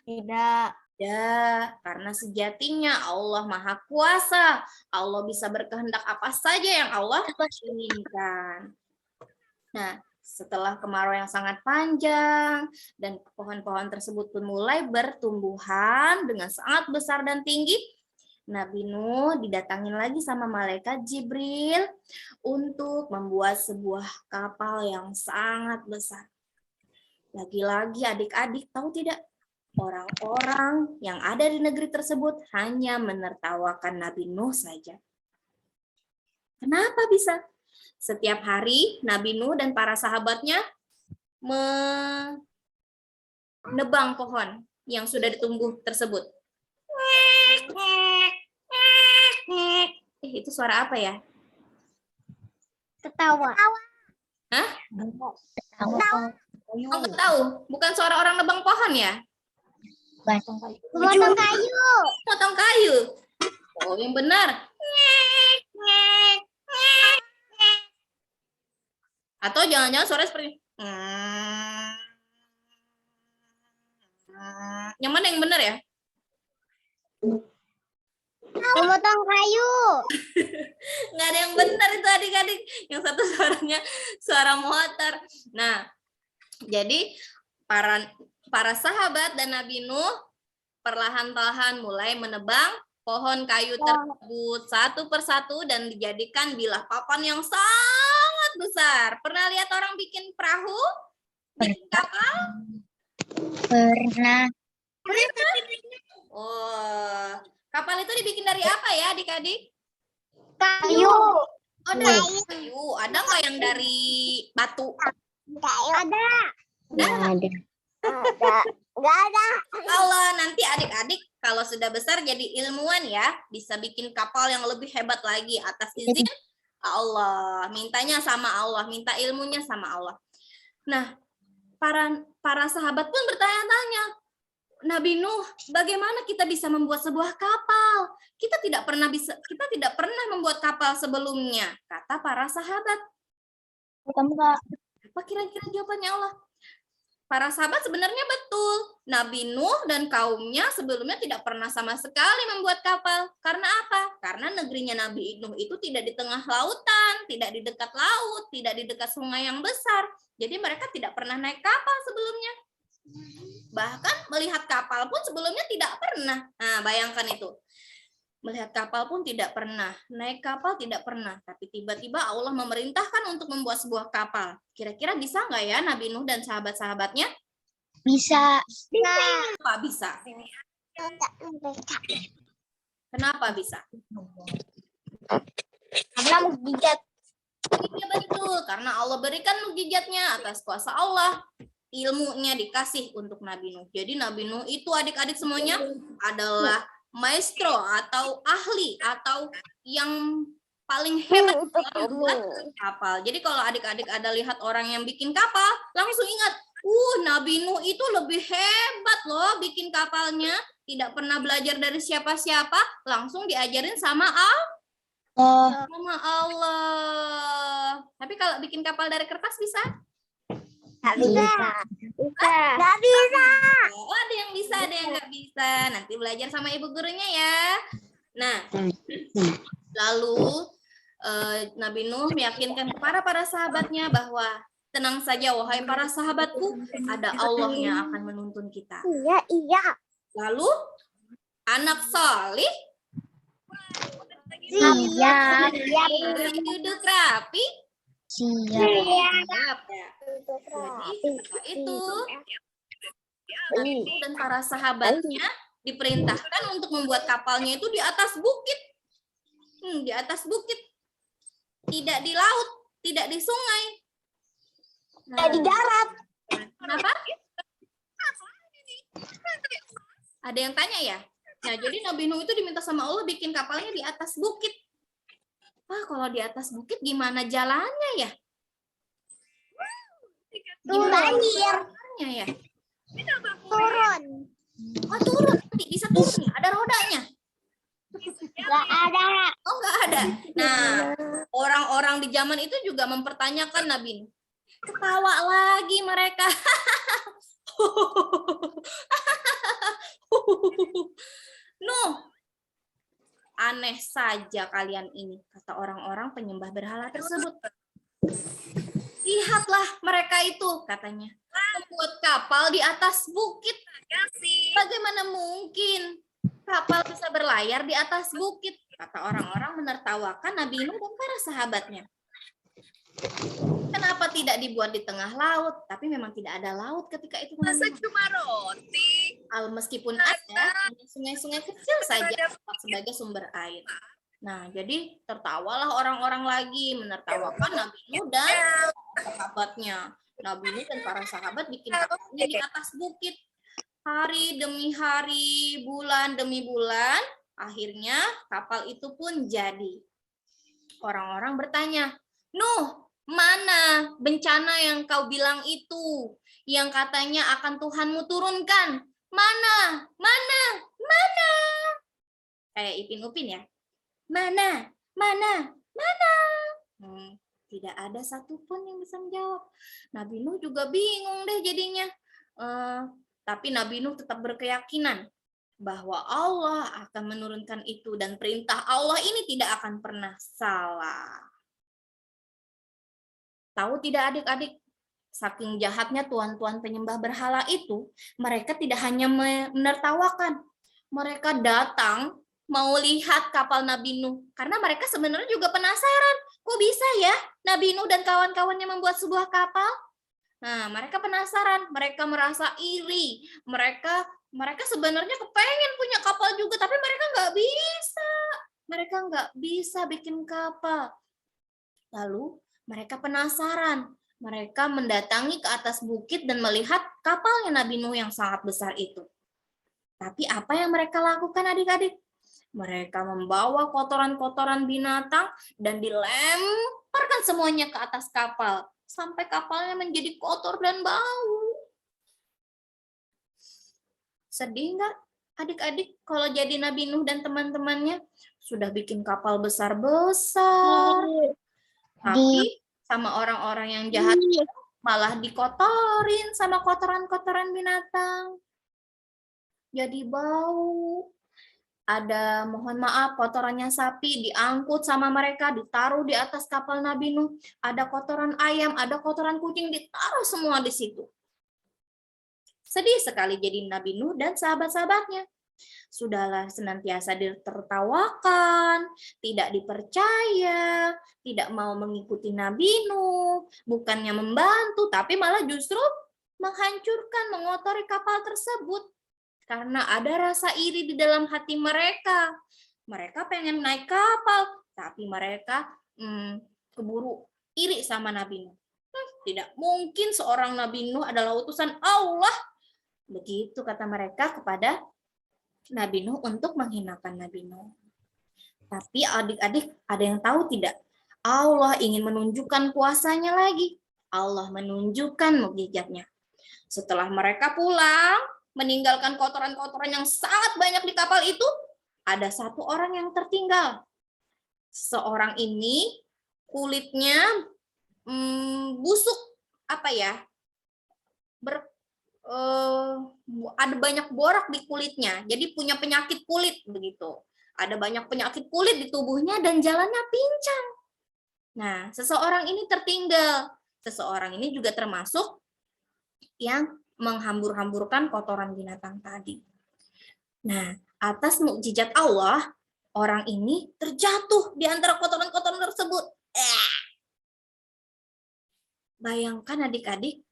Tidak. Ya, karena sejatinya Allah Maha Kuasa. Allah bisa berkehendak apa saja yang Allah inginkan. Nah, setelah kemarau yang sangat panjang dan pohon-pohon tersebut pun mulai bertumbuhan dengan sangat besar dan tinggi, Nabi Nuh didatangin lagi sama malaikat Jibril untuk membuat sebuah kapal yang sangat besar. Lagi-lagi adik-adik tahu tidak? Orang-orang yang ada di negeri tersebut hanya menertawakan Nabi Nuh saja. Kenapa bisa? Setiap hari Nabi Nuh dan para sahabatnya menebang pohon yang sudah ditumbuh tersebut. Itu suara apa ya? Ketawa. Hah? Kamu tahu? Bukan suara orang nebang pohon ya? Potong kayu. Potong kayu. Oh, yang benar. Atau jangan-jangan suara seperti yang mana yang benar ya? Memotong kayu. Nggak ada yang benar itu adik-adik. Yang satu suaranya suara motor. Nah, jadi para sahabat dan Nabi Nuh perlahan-lahan mulai menebang pohon kayu tersebut satu persatu dan dijadikan bilah papan yang sangat besar. Pernah lihat orang bikin perahu? Bikin kapal? Pernah. itu dibikin dari apa ya adik-adik? Kayu. Oh, dari kayu. Ada nggak yang dari batu? Ada. Ada. Nggak ada. Allah, nanti adik-adik kalau sudah besar jadi ilmuwan ya, bisa bikin kapal yang lebih hebat lagi atas izin Allah. Mintanya sama Allah, minta ilmunya sama Allah. Nah, para sahabat pun bertanya-tanya, Nabi Nuh, bagaimana kita bisa membuat sebuah kapal? Kita tidak pernah membuat kapal sebelumnya, kata para sahabat. Apa kira-kira jawabannya Allah? Para sahabat sebenarnya betul. Nabi Nuh dan kaumnya sebelumnya tidak pernah sama sekali membuat kapal. Karena apa? Karena negerinya Nabi Nuh itu tidak di tengah lautan, tidak di dekat laut, tidak di dekat sungai yang besar. Jadi mereka tidak pernah naik kapal sebelumnya. Bahkan melihat kapal pun sebelumnya tidak pernah. Nah, bayangkan itu. Melihat kapal pun tidak pernah, naik kapal tidak pernah. Tapi tiba-tiba Allah memerintahkan untuk membuat sebuah kapal. Kira-kira bisa nggak ya Nabi Nuh dan sahabat-sahabatnya? Bisa. Kenapa bisa? Kenapa bisa? Karena mukjizat. Iya betul, karena Allah berikan mukjizatnya atas kuasa Allah. Ilmunya dikasih untuk Nabi Nuh. Jadi Nabi Nuh itu adik-adik semuanya adalah maestro atau ahli atau yang paling hebat dalam membuat kapal. Jadi kalau adik-adik ada lihat orang yang bikin kapal, langsung ingat, Nabi Nuh itu lebih hebat loh bikin kapalnya. Tidak pernah belajar dari siapa-siapa, langsung diajarin sama Allah. Tapi kalau bikin kapal dari kertas bisa? Nggak bisa. Nggak bisa. Oh, ada yang bisa, ada yang nggak bisa. Nanti belajar sama ibu gurunya ya. Nah, lalu Nabi Nuh meyakinkan kepada para sahabatnya bahwa tenang saja wahai para sahabatku, ada Allah yang akan menuntun kita. Iya. Lalu anak salih Siap. duduk rapi. Siap. Jadi setelah itu Nabi Nuh dan para sahabatnya diperintahkan untuk membuat kapalnya itu di atas bukit. Di atas bukit. Tidak di laut, tidak di sungai. Di darat. Kenapa? Ada yang tanya ya? Nah, jadi Nabi Nuh itu diminta sama Allah bikin kapalnya di atas bukit. Kalau di atas bukit gimana jalannya ya? Banjir. Ya? Turun. Turun. Bisa turun. Ada rodanya. Nggak ada. Oh, nggak ada. Nah, orang-orang di zaman itu juga mempertanyakan Nabi Nuh. Ketawa lagi mereka. Nuh, aneh saja kalian ini, kata orang-orang penyembah berhala tersebut. Lihatlah mereka itu, katanya, membuat kapal di atas bukit. Bagaimana mungkin kapal bisa berlayar di atas bukit? Kata orang-orang menertawakan Nabi Nuh dan para sahabatnya. Kenapa tidak dibuat di tengah laut? Tapi memang tidak ada laut ketika itu. Meskipun ada sungai-sungai kecil saja sebagai sumber air. Nah, jadi tertawalah orang-orang lagi menertawakan Nabi Nuh dan sahabatnya. Nabi Nuh dan para sahabat bikin kapalnya di atas bukit. Hari demi hari, bulan demi bulan, akhirnya kapal itu pun jadi. Orang-orang bertanya, Nuh, mana bencana yang kau bilang itu? Yang katanya akan Tuhanmu turunkan? Mana? Kayak Ipin Upin ya. Mana? Tidak ada satupun yang bisa menjawab. Nabi Nuh juga bingung deh jadinya. Tapi Nabi Nuh tetap berkeyakinan bahwa Allah akan menurunkan itu dan perintah Allah ini tidak akan pernah salah. Tahu tidak adik-adik, saking jahatnya tuan-tuan penyembah berhala itu, mereka tidak hanya menertawakan, mereka datang mau lihat kapal Nabi Nuh. Karena mereka sebenarnya juga penasaran, kok bisa ya Nabi Nuh dan kawan-kawannya membuat sebuah kapal? Nah, mereka penasaran, mereka merasa iri, mereka sebenarnya kepengen punya kapal juga, tapi mereka nggak bisa nggak bisa bikin kapal. Lalu mereka penasaran. Mereka mendatangi ke atas bukit dan melihat kapalnya Nabi Nuh yang sangat besar itu. Tapi apa yang mereka lakukan adik-adik? Mereka membawa kotoran-kotoran binatang dan dilemparkan semuanya ke atas kapal. Sampai kapalnya menjadi kotor dan bau. Sedih nggak adik-adik kalau jadi Nabi Nuh dan teman-temannya? Sudah bikin kapal besar-besar. Tapi sama orang-orang yang jahat malah dikotorin sama kotoran-kotoran binatang. Jadi bau. Ada, mohon maaf, kotorannya sapi diangkut sama mereka, ditaruh di atas kapal Nabi Nuh. Ada kotoran ayam, ada kotoran kucing, ditaruh semua di situ. Sedih sekali jadi Nabi Nuh dan sahabat-sahabatnya. Sudahlah senantiasa ditertawakan, tidak dipercaya, tidak mau mengikuti Nabi Nuh, bukannya membantu, tapi malah justru menghancurkan, mengotori kapal tersebut. Karena ada rasa iri di dalam hati mereka. Mereka pengen naik kapal, tapi mereka keburu iri sama Nabi Nuh. Tidak mungkin seorang Nabi Nuh adalah utusan Allah. Begitu kata mereka kepada Nabi Nuh untuk menghinakan Nabi Nuh. Tapi adik-adik ada yang tahu tidak? Allah ingin menunjukkan kuasanya lagi. Allah menunjukkan mukjizatnya. Setelah mereka pulang, meninggalkan kotoran-kotoran yang sangat banyak di kapal itu, ada satu orang yang tertinggal. Seorang ini kulitnya busuk, ada banyak borak di kulitnya, jadi punya penyakit kulit begitu. Ada banyak penyakit kulit di tubuhnya dan jalannya pincang. Nah, seseorang ini tertinggal. Seseorang ini juga termasuk yang menghambur-hamburkan kotoran binatang tadi. Nah, atas mukjizat Allah, orang ini terjatuh di antara kotoran-kotoran tersebut. Bayangkan adik-adik,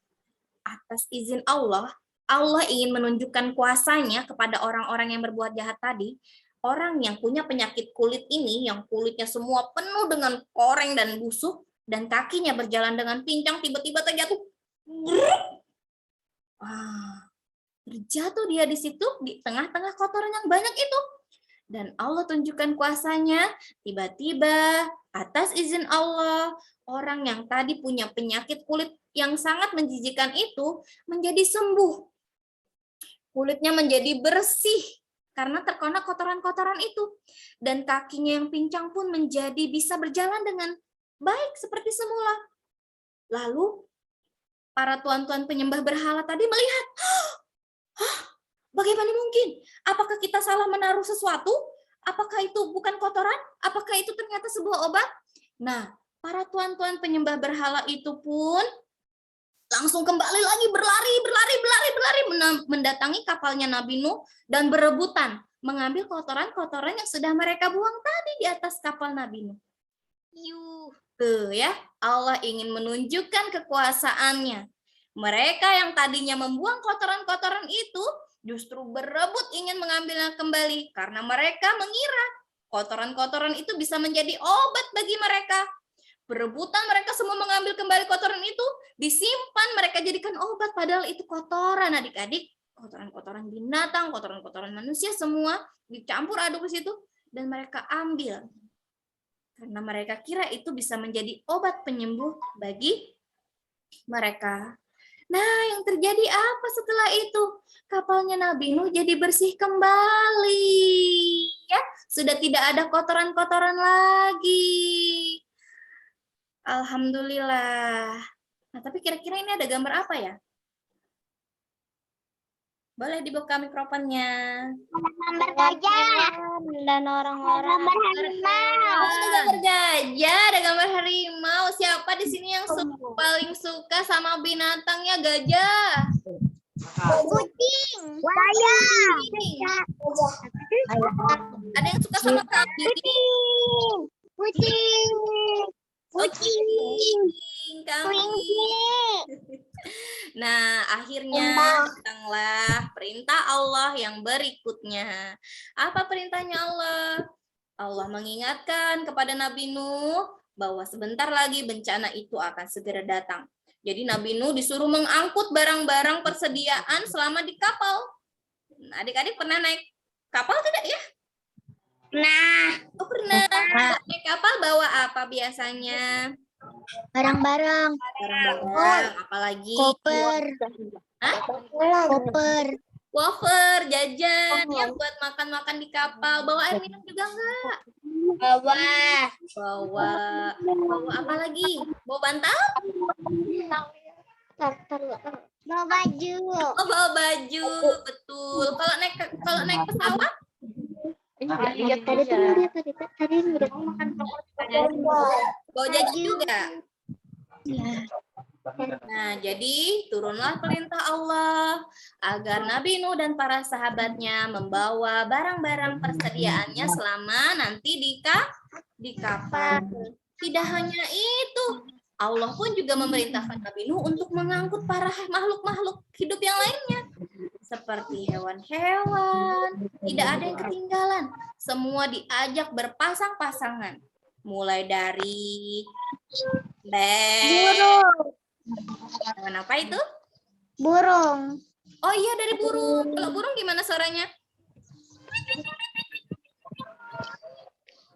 atas izin Allah, Allah ingin menunjukkan kuasanya kepada orang-orang yang berbuat jahat tadi. Orang yang punya penyakit kulit ini, yang kulitnya semua penuh dengan koreng dan busuk, dan kakinya berjalan dengan pincang, tiba-tiba terjatuh. Terjatuh dia di situ di tengah-tengah kotoran yang banyak itu. Dan Allah tunjukkan kuasanya, tiba-tiba atas izin Allah, orang yang tadi punya penyakit kulit yang sangat menjijikkan itu menjadi sembuh. Kulitnya menjadi bersih karena terkena kotoran-kotoran itu. Dan kakinya yang pincang pun menjadi bisa berjalan dengan baik seperti semula. Lalu para tuan-tuan penyembah berhala tadi melihat, bagaimana mungkin? Apakah kita salah menaruh sesuatu? Apakah itu bukan kotoran? Apakah itu ternyata sebuah obat? Nah, para tuan-tuan penyembah berhala itu pun langsung kembali lagi berlari mendatangi kapalnya Nabi Nuh dan berebutan mengambil kotoran-kotoran yang sudah mereka buang tadi di atas kapal Nabi Nuh. Tuh ya, Allah ingin menunjukkan kekuasaannya. Mereka yang tadinya membuang kotoran-kotoran itu justru berebut ingin mengambilnya kembali karena mereka mengira kotoran-kotoran itu bisa menjadi obat bagi mereka. Berebutan mereka semua mengambil kembali kotoran itu, disimpan mereka jadikan obat padahal itu kotoran adik-adik. Kotoran-kotoran binatang, kotoran-kotoran manusia semua dicampur aduk di situ dan mereka ambil. Karena mereka kira itu bisa menjadi obat penyembuh bagi mereka. Nah, yang terjadi apa setelah itu? Kapalnya Nabi Nuh jadi bersih kembali. Ya, sudah tidak ada kotoran-kotoran lagi. Alhamdulillah. Nah, tapi kira-kira ini ada gambar apa ya? Boleh dibuka mikrofonnya. Gambar gajah dan orang-orang. Gambar harimau. Ada gambar gajah, ada gambar harimau. Siapa di sini yang paling suka sama binatangnya gajah? Kucing. Saya. Ada yang suka sama kambing? Kucing. Kucing. Kambing. Nah, akhirnya datanglah perintah Allah yang berikutnya. Apa perintahnya Allah? Allah mengingatkan kepada Nabi Nuh bahwa sebentar lagi bencana itu akan segera datang. Jadi Nabi Nuh disuruh mengangkut barang-barang persediaan selama di kapal. Nah, adik-adik pernah naik kapal tidak ya? Nah, Oh, pernah. Naik kapal bawa apa biasanya? barang-barang. Barang-barang, apalagi? Koper. Hah? Koper. Wafer, jajan, ya buat makan-makan di kapal. Bawa air minum juga enggak? Bawah. Bawa apa lagi? Bawa bantal? Bawa baju. Oh, bawa baju, betul. Kalau naik pesawat? Tadi udah makan Bawa jajan juga. Nah, jadi turunlah perintah Allah agar Nabi Nuh dan para sahabatnya membawa barang-barang persediaannya selama nanti di kapal. Tidak hanya itu, Allah pun juga memerintahkan Nabi Nuh untuk mengangkut para makhluk-makhluk hidup yang lainnya. Seperti hewan-hewan, tidak ada yang ketinggalan. Semua diajak berpasang-pasangan. Mulai dari hewan apa itu? burung. Oh iya, dari burung. Kalau burung gimana suaranya?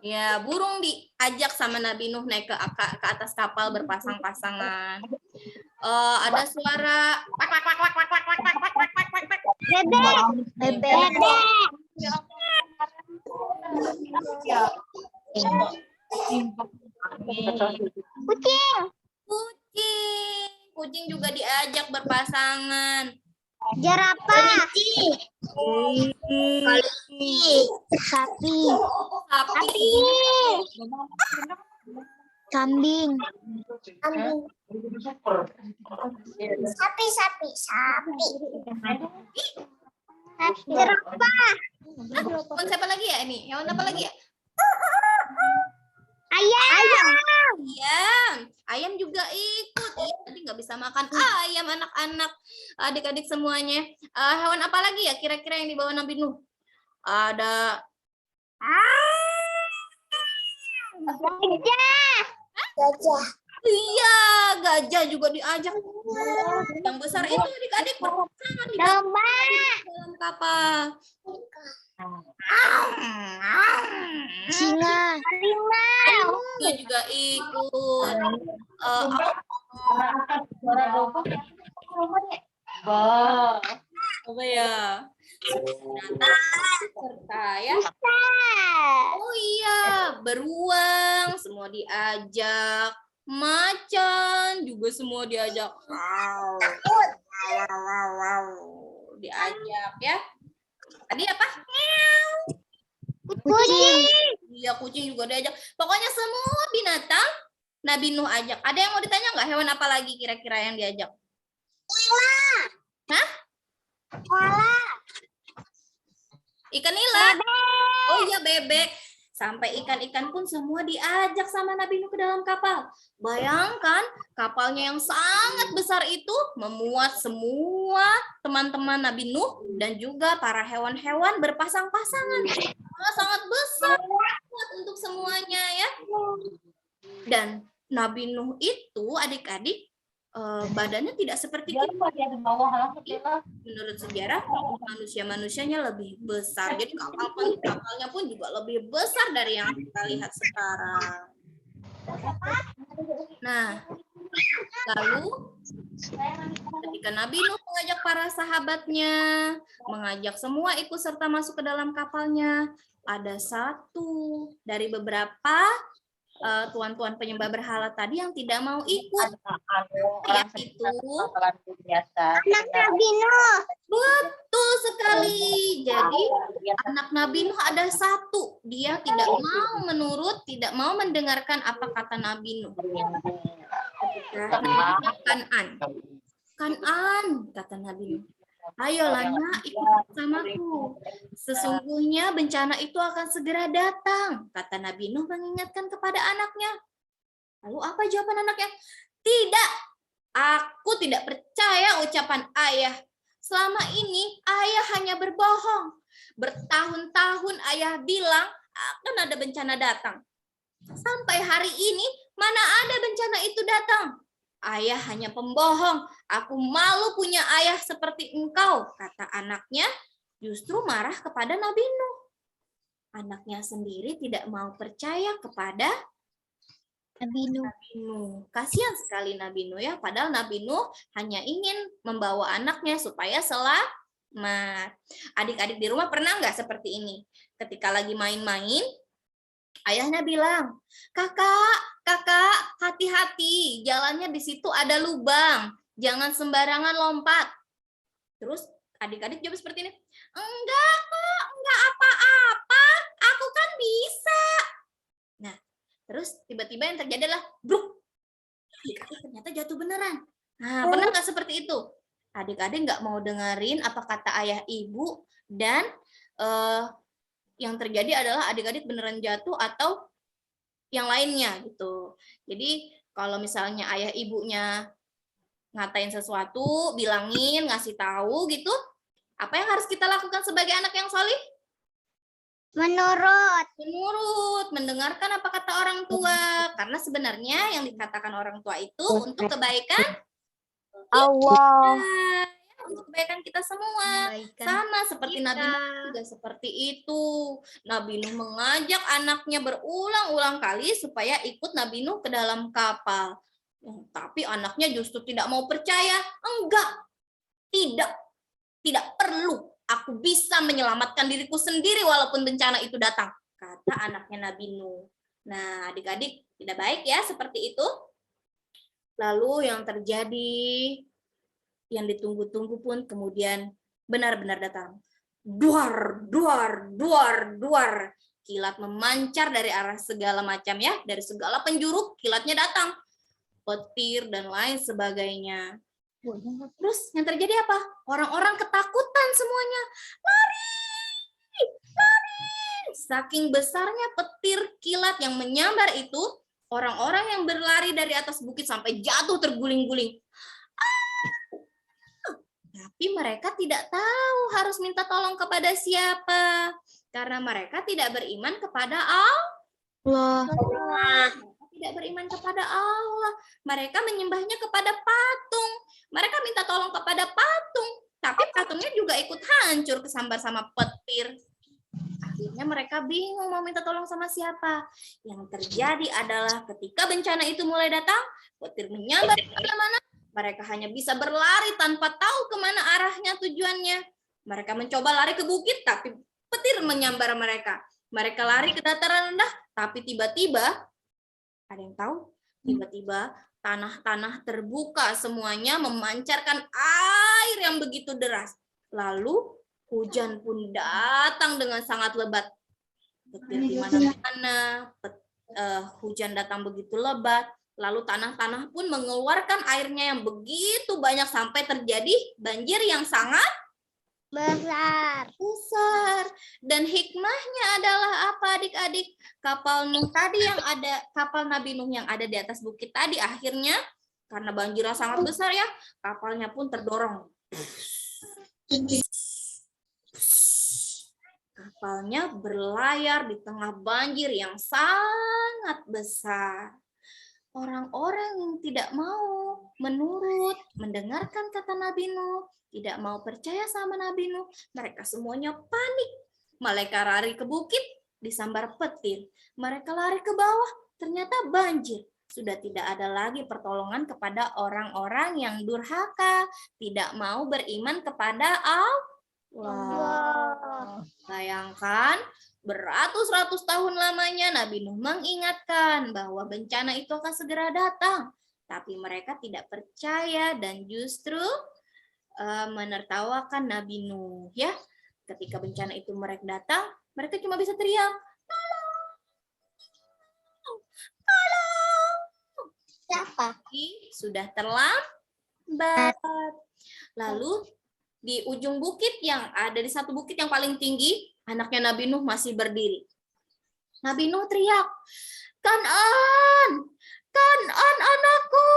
Ya, burung diajak sama Nabi Nuh naik ke atas kapal berpasang-pasangan. Ada suara wak wak wak wak wak wak wak wak wak wak wak wak. Bebek. Kucing. Kucing juga diajak berpasangan. Jerapah. Sapi. Sapi. Kambing. Sapi. Jerapah. Hewan siapa lagi ya ini? Hewan apa lagi ya? Ayam. Ayam juga ikut. Iya, tadi nggak bisa makan ayam anak-anak, adik-adik semuanya. Hewan apa lagi ya kira-kira yang dibawa Nabi Nuh? Ada Gajah. iya, gajah juga diajak. Yang besar itu adik-adik bersama di Domba. dalam kapal. Singa. Dia juga ikut. Apa ya? Serta ya. Oh iya, beruang semua diajak. Macan juga semua diajak. Diajak ya. Tadi apa? Kucing. Iya, kucing juga diajak. Pokoknya semua binatang Nabi Nuh ajak. Ada yang mau ditanya nggak hewan apa lagi kira-kira yang diajak? Hah? Ikan nila. Oh iya, bebek. Sampai ikan-ikan pun semua diajak sama Nabi Nuh ke dalam kapal. Bayangkan kapalnya yang sangat besar itu memuat semua teman-teman Nabi Nuh dan juga para hewan-hewan berpasang-pasangan. Sangat besar untuk semuanya ya. Dan Nabi Nuh itu adik-adik badannya tidak seperti kita. Menurut sejarah manusia-manusianya lebih besar. Jadi kapalnya pun juga lebih besar dari yang kita lihat sekarang. Nah, lalu ketika Nabi Nuh mengajak para sahabatnya, mengajak semua ikut serta masuk ke dalam kapalnya, ada satu dari beberapa tuan-tuan penyembah berhala tadi yang tidak mau ikut, yaitu Anak Nabi Nuh. betul sekali. Jadi anak Nabi Nuh ada satu, dia tidak mau menurut, tidak mau mendengarkan apa kata Nabi Nuh. Kan'an, kata Nabi Nuh. Ayolah nak, ikut bersamaku. Sesungguhnya bencana itu akan segera datang, kata Nabi Nuh mengingatkan kepada anaknya. Lalu apa jawaban anaknya? Tidak, aku tidak percaya ucapan ayah. Selama ini ayah hanya berbohong. Bertahun-tahun ayah bilang akan ada bencana datang. Sampai hari ini, mana ada bencana itu datang. Ayah hanya pembohong. Aku malu punya ayah seperti engkau, kata anaknya, justru marah kepada Nabi Nuh. Anaknya sendiri tidak mau percaya kepada Nabi Nuh. Kasihan sekali Nabi Nuh ya, padahal Nabi Nuh hanya ingin membawa anaknya supaya selamat. Adik-adik di rumah pernah nggak seperti ini? Ketika lagi main-main, ayahnya bilang, kakak, hati-hati, jalannya di situ ada lubang, jangan sembarangan lompat. Terus adik-adik jawab seperti ini, enggak kok, enggak apa-apa, aku kan bisa. Nah, terus tiba-tiba yang terjadi adalah bruk, adik-adik ternyata jatuh beneran. Nah, pernah nggak seperti itu? Adik-adik nggak mau dengerin apa kata ayah ibu, dan yang terjadi adalah adik-adik beneran jatuh atau yang lainnya gitu. Jadi kalau misalnya ayah ibunya ngatain sesuatu, bilangin, ngasih tahu gitu, apa yang harus kita lakukan sebagai anak yang solih? Menurut, mendengarkan apa kata orang tua. Karena sebenarnya yang dikatakan orang tua itu untuk kebaikan Allah. untuk kebaikan kita semua. Sama seperti Nabi Nuh juga seperti itu. Nabi Nuh mengajak anaknya berulang-ulang kali supaya ikut Nabi Nuh ke dalam kapal. Tapi anaknya justru tidak mau percaya. Enggak, tidak perlu. Aku bisa menyelamatkan diriku sendiri walaupun bencana itu datang, kata anaknya Nabi Nuh. Nah, adik-adik tidak baik ya seperti itu. Lalu yang terjadi, yang ditunggu-tunggu pun kemudian benar-benar datang. Duar, duar, duar, duar. Kilat memancar dari arah segala macam ya, dari segala penjuru kilatnya datang. Petir dan lain sebagainya. Terus yang terjadi apa? Orang-orang ketakutan semuanya. Lari! Saking besarnya petir kilat yang menyambar itu, orang-orang yang berlari dari atas bukit sampai jatuh terguling-guling. Tapi mereka tidak tahu harus minta tolong kepada siapa. Karena mereka tidak beriman kepada Allah. Tidak beriman kepada Allah. Mereka menyembahnya kepada patung. Mereka minta tolong kepada patung. Tapi patungnya juga ikut hancur kesambar sama petir. Akhirnya mereka bingung mau minta tolong sama siapa. Yang terjadi adalah ketika bencana itu mulai datang, petir menyambar kemana-mana. Mereka hanya bisa berlari tanpa tahu kemana arahnya tujuannya. Mereka mencoba lari ke bukit, tapi petir menyambar mereka. Mereka lari ke dataran rendah, tapi tiba-tiba, ada yang tahu? Tiba-tiba tanah-tanah terbuka semuanya memancarkan air yang begitu deras. Lalu hujan pun datang dengan sangat lebat. Petir di mana-mana, hujan datang begitu lebat. Lalu tanah-tanah pun mengeluarkan airnya yang begitu banyak sampai terjadi banjir yang sangat besar. Dan hikmahnya adalah apa adik-adik? Kapal Nuh tadi yang ada, kapal Nabi Nuh yang ada di atas bukit tadi akhirnya karena banjirnya sangat besar ya, kapalnya pun terdorong. Kapalnya berlayar di tengah banjir yang sangat besar. Orang-orang yang tidak mau menurut, mendengarkan kata Nabi Nuh, tidak mau percaya sama Nabi Nuh, mereka semuanya panik. Mereka lari ke bukit, disambar petir. Mereka lari ke bawah, ternyata banjir. Sudah tidak ada lagi pertolongan kepada orang-orang yang durhaka, tidak mau beriman kepada Allah. Bayangkan, beratus-ratus tahun lamanya Nabi Nuh mengingatkan bahwa bencana itu akan segera datang. Tapi mereka tidak percaya dan justru menertawakan Nabi Nuh. Ya, ketika bencana itu mereka datang, mereka cuma bisa teriak, tolong, tolong. Tapi sudah terlambat. Lalu di ujung bukit yang ada di satu bukit yang paling tinggi, anaknya Nabi Nuh masih berdiri. Nabi Nuh teriak, Kan'an anakku,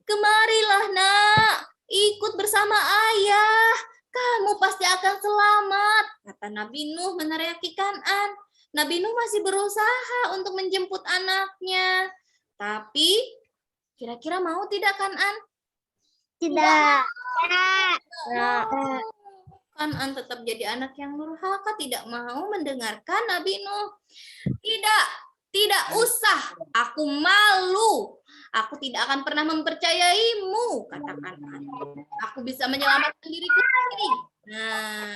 kemarilah nak, ikut bersama ayah. kamu pasti akan selamat, kata Nabi Nuh meneriaki Kan'an. Nabi Nuh masih berusaha untuk menjemput anaknya. Tapi kira-kira mau tidak Kan'an? Tidak. Kan'an tetap jadi anak yang durhaka, tidak mau mendengarkan Nabi Nuh. Tidak usah, aku malu. Aku tidak akan pernah mempercayaimu, kata Kan'an. Aku bisa menyelamatkan diriku sendiri. Nah,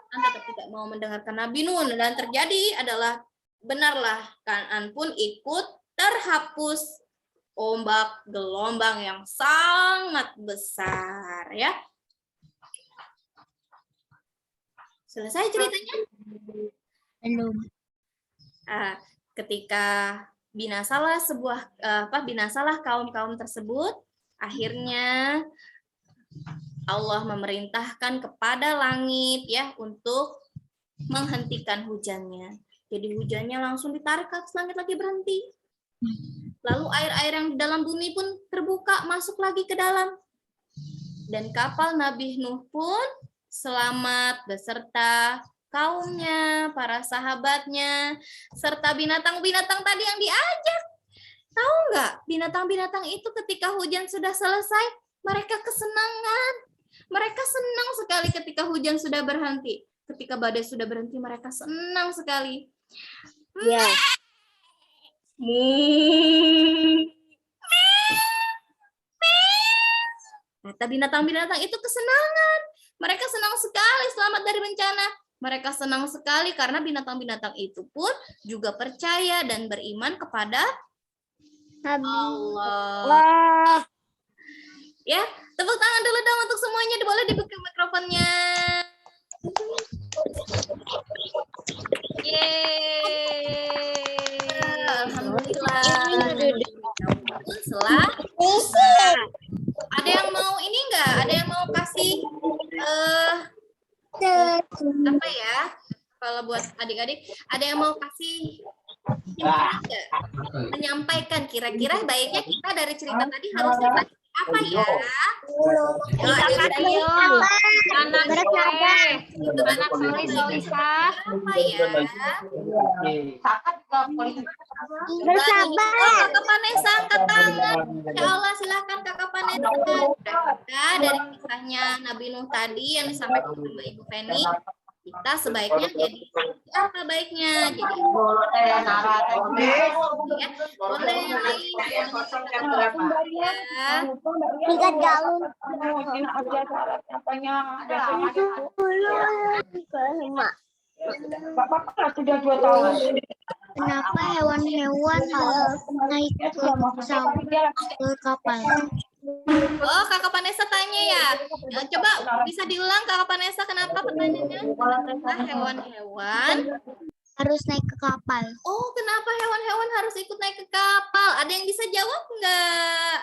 Kan'an tetap tidak mau mendengarkan Nabi Nuh, dan terjadi adalah benarlah Kan'an pun ikut terhapus ombak gelombang yang sangat besar, ya. Selesai ceritanya? Belum. Ketika binasalah kaum-kaum tersebut, akhirnya Allah memerintahkan kepada langit ya untuk menghentikan hujannya. Jadi hujannya langsung ditarik ke langit lagi berhenti. Lalu air-air yang di dalam bumi pun terbuka masuk lagi ke dalam. Dan kapal Nabi Nuh pun selamat beserta kaumnya, para sahabatnya, serta binatang-binatang tadi yang diajak. Tahu nggak, binatang-binatang itu ketika hujan sudah selesai, mereka kesenangan. Mereka senang sekali ketika hujan sudah berhenti. Ketika badai sudah berhenti, mereka senang sekali. Ya. Kata binatang-binatang itu kesenangan. Mereka senang sekali selamat dari bencana. Mereka senang sekali karena binatang-binatang itu pun juga percaya dan beriman kepada Allah. Wah. Ya, tepuk tangan dulu dong untuk semuanya. Boleh dibuka mikrofonnya. Yeay. Alhamdulillah. Ada yang mau ini enggak? Ada yang mau kasih apa ya? Kalau buat adik-adik, ada yang mau kasih enggak? Menyampaikan kira-kira baiknya kita dari cerita tadi harus apa ya? Ayo, anak soleh solihah. Apa ya? Bersabar. Kakak Vanessa angkat tangan. Ya Allah, silakan Kakak Vanessa. Kira-kira dari kisahnya Nabi Nuh tadi yang disampaikan oleh Ibu Feni, kita sebaiknya jadi apa baiknya? Jadi boleh yang lain Tingkat galon. Sudah 2 tahun. Kenapa hewan-hewan naik ke kapal? Oh, Kakak Vanessa tanya ya. Coba bisa diulang Kakak Vanessa, kenapa pertanyaannya? Kenapa hewan-hewan Harus naik ke kapal. Oh, kenapa hewan-hewan harus ikut naik ke kapal? Ada yang bisa jawab nggak?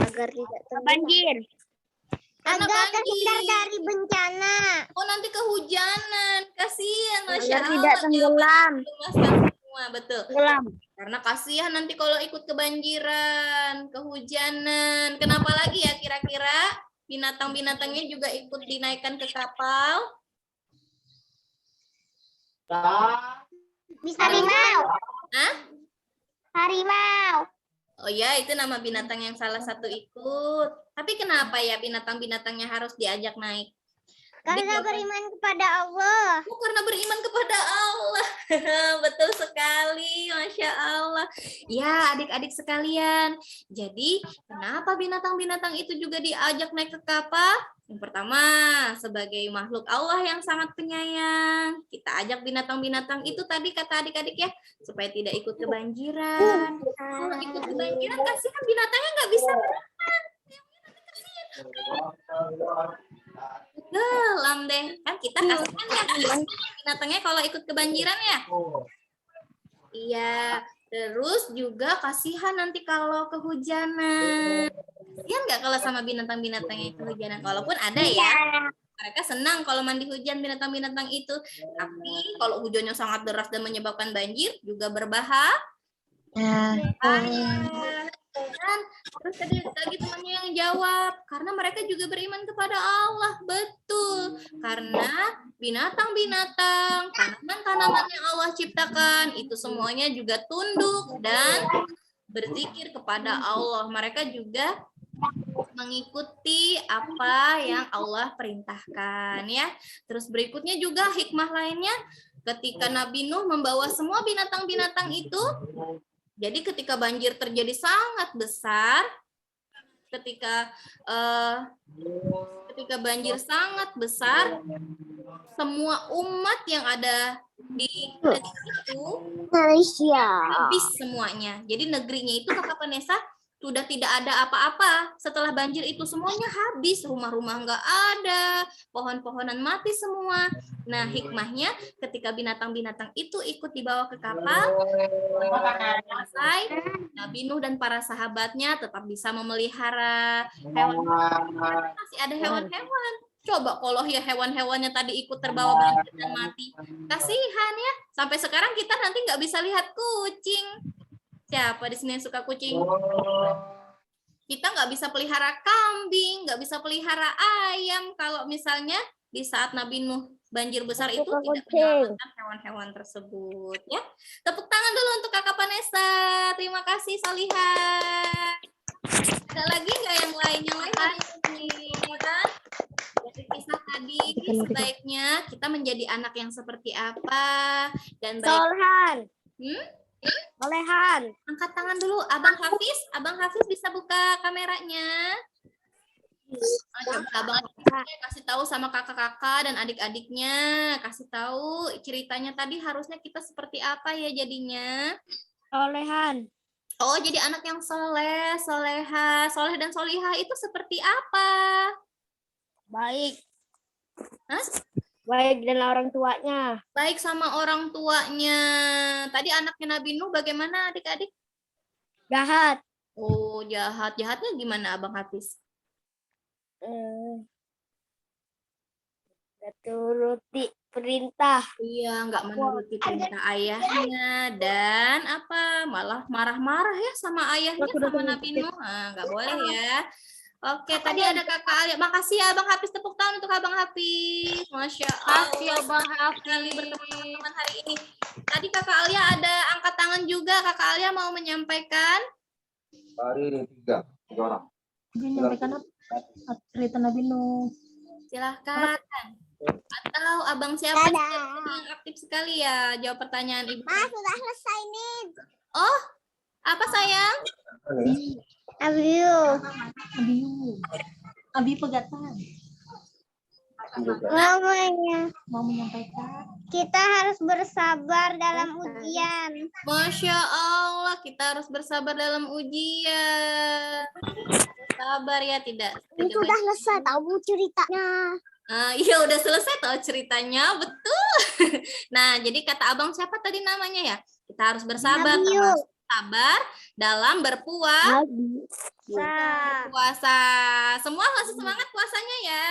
Agar tidak banjir. Karena Agar banjir. terhindar dari bencana. Oh, nanti kehujanan. Kasihan, Masya Agar Allah. tidak tenggelam. Mencemaskan semua, betul. Tenggelam. Karena kasihan nanti kalau ikut kebanjiran, kehujanan. Kenapa lagi ya kira-kira? Binatang-binatangnya juga ikut dinaikkan ke kapal. Bisa harimau. Hah? Harimau. Oh ya, itu nama binatang yang salah satu ikut. Tapi kenapa ya binatang-binatangnya harus diajak naik? Karena beriman kepada Allah. Oh, karena beriman kepada Allah. Betul sekali, Masya Allah. Ya, adik-adik sekalian. Jadi, kenapa binatang-binatang itu juga diajak naik ke kapal? Yang pertama, sebagai makhluk Allah yang sangat penyayang. Kita ajak binatang-binatang itu tadi kata adik-adik ya, supaya tidak ikut kebanjiran. Kalau ikut kebanjiran, kasihan binatangnya nggak bisa berenang. Gelam deh, kan kita kasihan ya binatangnya kalau ikut kebanjiran ya. Iya, terus juga kasihan nanti kalau kehujanan. Kasihan nggak kalau sama binatang-binatangnya kehujanan? Walaupun ada ya, mereka senang kalau mandi hujan binatang-binatang itu. Tapi kalau hujannya sangat deras dan menyebabkan banjir juga berbahaya. Dan terus tadi lagi temannya yang jawab, karena mereka juga beriman kepada Allah. Betul, karena binatang-binatang, tanaman-tanaman yang Allah ciptakan, itu semuanya juga tunduk dan berzikir kepada Allah. Mereka juga mengikuti apa yang Allah perintahkan ya. Terus berikutnya juga hikmah lainnya, ketika Nabi Nuh membawa semua binatang-binatang itu, jadi ketika banjir terjadi sangat besar, ketika banjir sangat besar, semua umat yang ada di negeri itu habis semuanya. Jadi negerinya itu Kakak Vanessa sudah tidak ada apa-apa. Setelah banjir itu semuanya habis, rumah-rumah nggak ada, pohon-pohonan mati semua. Nah, hikmahnya ketika binatang-binatang itu ikut dibawa ke kapal, selesai, Nabi Nuh dan para sahabatnya tetap bisa memelihara hewan. Masih ada hewan-hewan. Coba kalau ya hewan-hewannya tadi ikut terbawa banjir dan mati. Kasihan ya. Sampai sekarang kita nanti nggak bisa lihat kucing. Siapa di sini yang suka kucing? Kita nggak bisa pelihara kambing, nggak bisa pelihara ayam kalau misalnya di saat Nabi Nuh banjir besar itu tidak menyelamatkan hewan-hewan tersebut. Ya, tepuk tangan dulu untuk Kakak Vanessa. Terima kasih Solihah. Ada lagi nggak yang lain? Yang lain ada kan? Dari kisah tadi, sebaiknya kita menjadi anak yang seperti apa dan baik. Bolehan. Angkat tangan dulu, Abang Hafiz bisa buka kameranya. Coba Abang Hafiz kasih tahu sama kakak-kakak dan adik-adiknya, kasih tahu ceritanya tadi harusnya kita seperti apa ya jadinya. Bolehan. Oh, jadi anak yang soleh, soleha, soleh dan solihah itu seperti apa? Baik. Hah? Baik dan orang tuanya. Baik sama orang tuanya. Tadi anaknya Nabi Nuh bagaimana adik-adik? Jahat. Oh, jahat. Jahatnya gimana Abang Hafiz? Turuti perintah. Iya, nggak menuruti perintah ayahnya. Dan apa? Malah marah-marah ya sama ayahnya, sama Nabi Nuh. Nah, nggak boleh ya. Oke, tadi ada Kakak Alia. Makasih ya Abang Hafiz, tepuk tangan untuk Abang Hafiz. Masya Allah. Makasih Abang Sekali bertemu teman-teman hari ini. Tadi Kakak Alia ada angkat tangan juga. Kakak Alia mau menyampaikan? Hari ini tiga orang. Menyampaikan apa? Cerita Nabi Nuh. Silahkan. Atau Abang siapa yang aktif sekali ya jawab pertanyaan Ibu? Sudah selesai nih. Oh, apa sayang? Abi pegatan. Mau menyampaikan. Kita harus bersabar dalam ujian. Masya Allah, kita harus bersabar dalam ujian. Sabar ya, tidak. Sudah selesai tahu ceritanya. Iya udah selesai tahu ceritanya, betul. Nah, jadi kata Abang siapa tadi namanya ya? Kita harus bersabar, termasuk sabar dalam berpuasa. Semua masih semangat puasanya ya?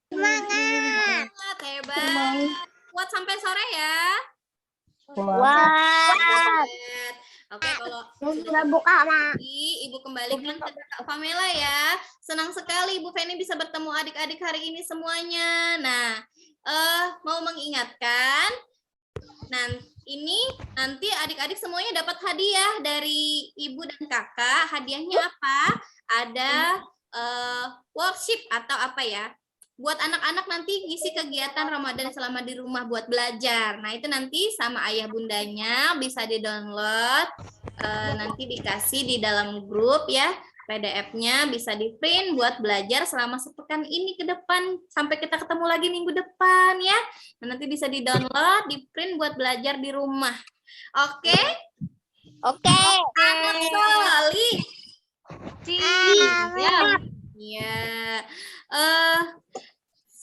Semangat. Hebat. Kuat sampai sore ya? Wah. Oke, kalau Sudah buka lagi. Ibu kembalikan ke Kak Pamela ya. Senang sekali Ibu Feni bisa bertemu adik-adik hari ini semuanya. Nah, mau mengingatkan, nanti adik-adik semuanya dapat hadiah dari Ibu dan Kakak. Hadiahnya apa? Ada workshop atau apa ya? Buat anak-anak nanti ngisi kegiatan Ramadan selama di rumah buat belajar. Nah, itu nanti sama ayah bundanya bisa di-download. Nanti dikasih di dalam grup ya. PDF-nya bisa di-print buat belajar selama sepekan ini ke depan. Sampai kita ketemu lagi minggu depan ya. Nah, nanti bisa di-download, di-print buat belajar di rumah. Oke? Oke. Selamat sekali. Siap. Ya.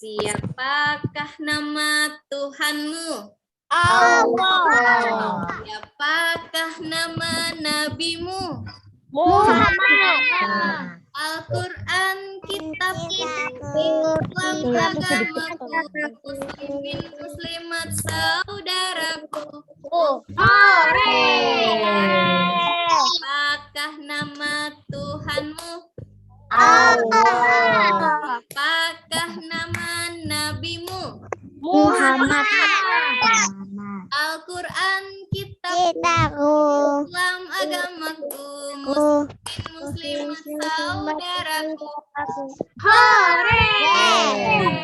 Siapakah nama Tuhanmu? Allah. Siapakah nama nabimu? Muhammad. Al-Quran kitab Islam agamaku, muslimin muslimat saudaraku. Siapakah nama Apakah nama nabimu? Muhammad. Al-Quran kitab Kitaku. Islam agamaku, muslim saudaraku.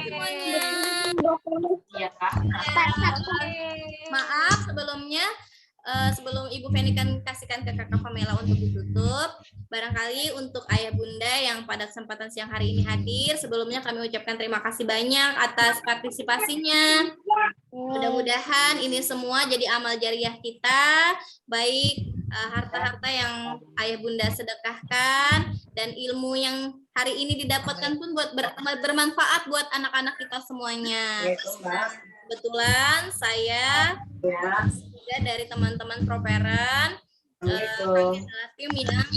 Semuanya. Maaf sebelumnya, sebelum Ibu Feni kan kasihkan ke Kakak Pamela untuk ditutup, barangkali untuk Ayah Bunda yang pada kesempatan siang hari ini hadir, sebelumnya kami ucapkan terima kasih banyak atas partisipasinya. Mudah-mudahan ini semua jadi amal jariah kita, baik harta-harta yang Ayah Bunda sedekahkan dan ilmu yang hari ini didapatkan pun buat bermanfaat buat anak-anak kita semuanya. Kebetulan saya juga dari teman-teman Properan, kami adalah tim yang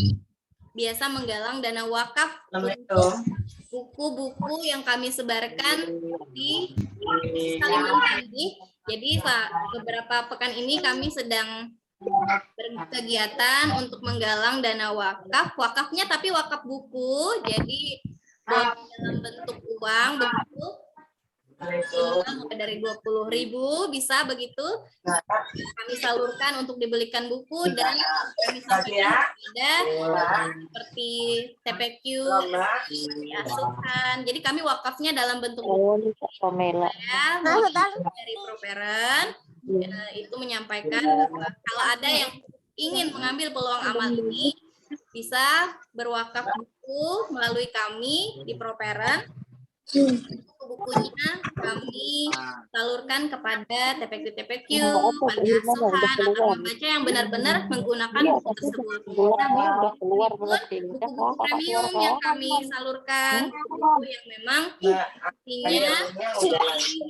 biasa menggalang dana wakaf untuk buku-buku yang kami sebarkan di Kalimantan. Jadi beberapa pekan ini kami sedang berkegiatan untuk menggalang dana wakaf. Wakafnya tapi wakaf buku, jadi dalam bentuk uang begitu. Mulai dari 20.000 bisa begitu kami salurkan untuk dibelikan buku dan kami sampaikan kepada seperti TPQ, asuhan. Jadi kami wakafnya dalam bentuk buku. Dari Properan itu menyampaikan bahwa kalau ada yang ingin mengambil peluang amal ini bisa berwakaf buku melalui kami di Properan. Bukunya kami salurkan kepada TPQ, panti asuhan, atau membaca yang benar-benar menggunakan buku tersebut. Nah, buku-buku premium yang kami salurkan, buku yang memang artinya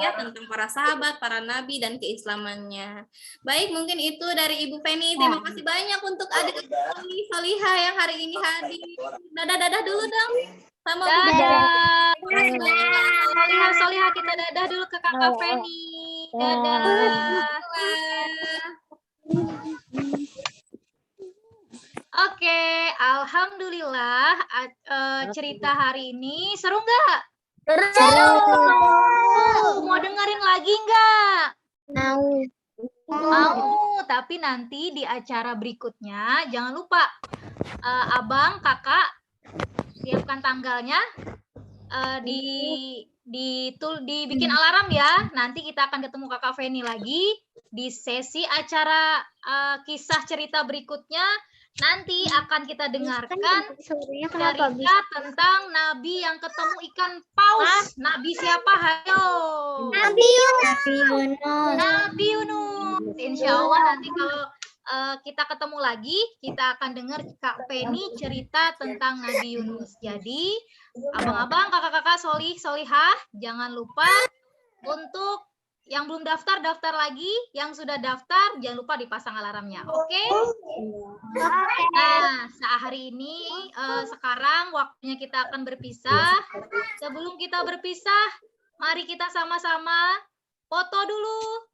ya tentang para sahabat, para nabi, dan keislamannya. Baik, mungkin itu dari Ibu Feni. Terima kasih banyak untuk adik Solihah yang hari ini hadir. Dadah dulu dong. Sama Dadah. Solihah kita dadah dulu ke Kakak Feni. Dadah. Oke, alhamdulillah cerita hari ini seru nggak? Seru. Mau dengerin lagi nggak? Mau, tapi nanti di acara berikutnya jangan lupa abang, kakak siapkan tanggalnya, dibikin alarm ya. Nanti kita akan ketemu Kakak Feni lagi di sesi acara kisah cerita berikutnya. Nanti akan kita dengarkan cerita tentang Nabi yang ketemu ikan paus. Nabi siapa? Hayo. Nabi Yunus. Nabi Yunus. Insya Allah nanti kalau kita ketemu lagi, kita akan dengar Kak Feni cerita tentang Nabi Yunus. Jadi, abang-abang, kakak-kakak, solihah, jangan lupa untuk yang belum daftar lagi, yang sudah daftar, jangan lupa dipasang alarmnya. Oke? Nah, hari ini, sekarang waktunya kita akan berpisah. Sebelum kita berpisah, mari kita sama-sama foto dulu.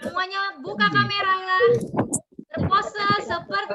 Semuanya buka kamera. Berpose seperti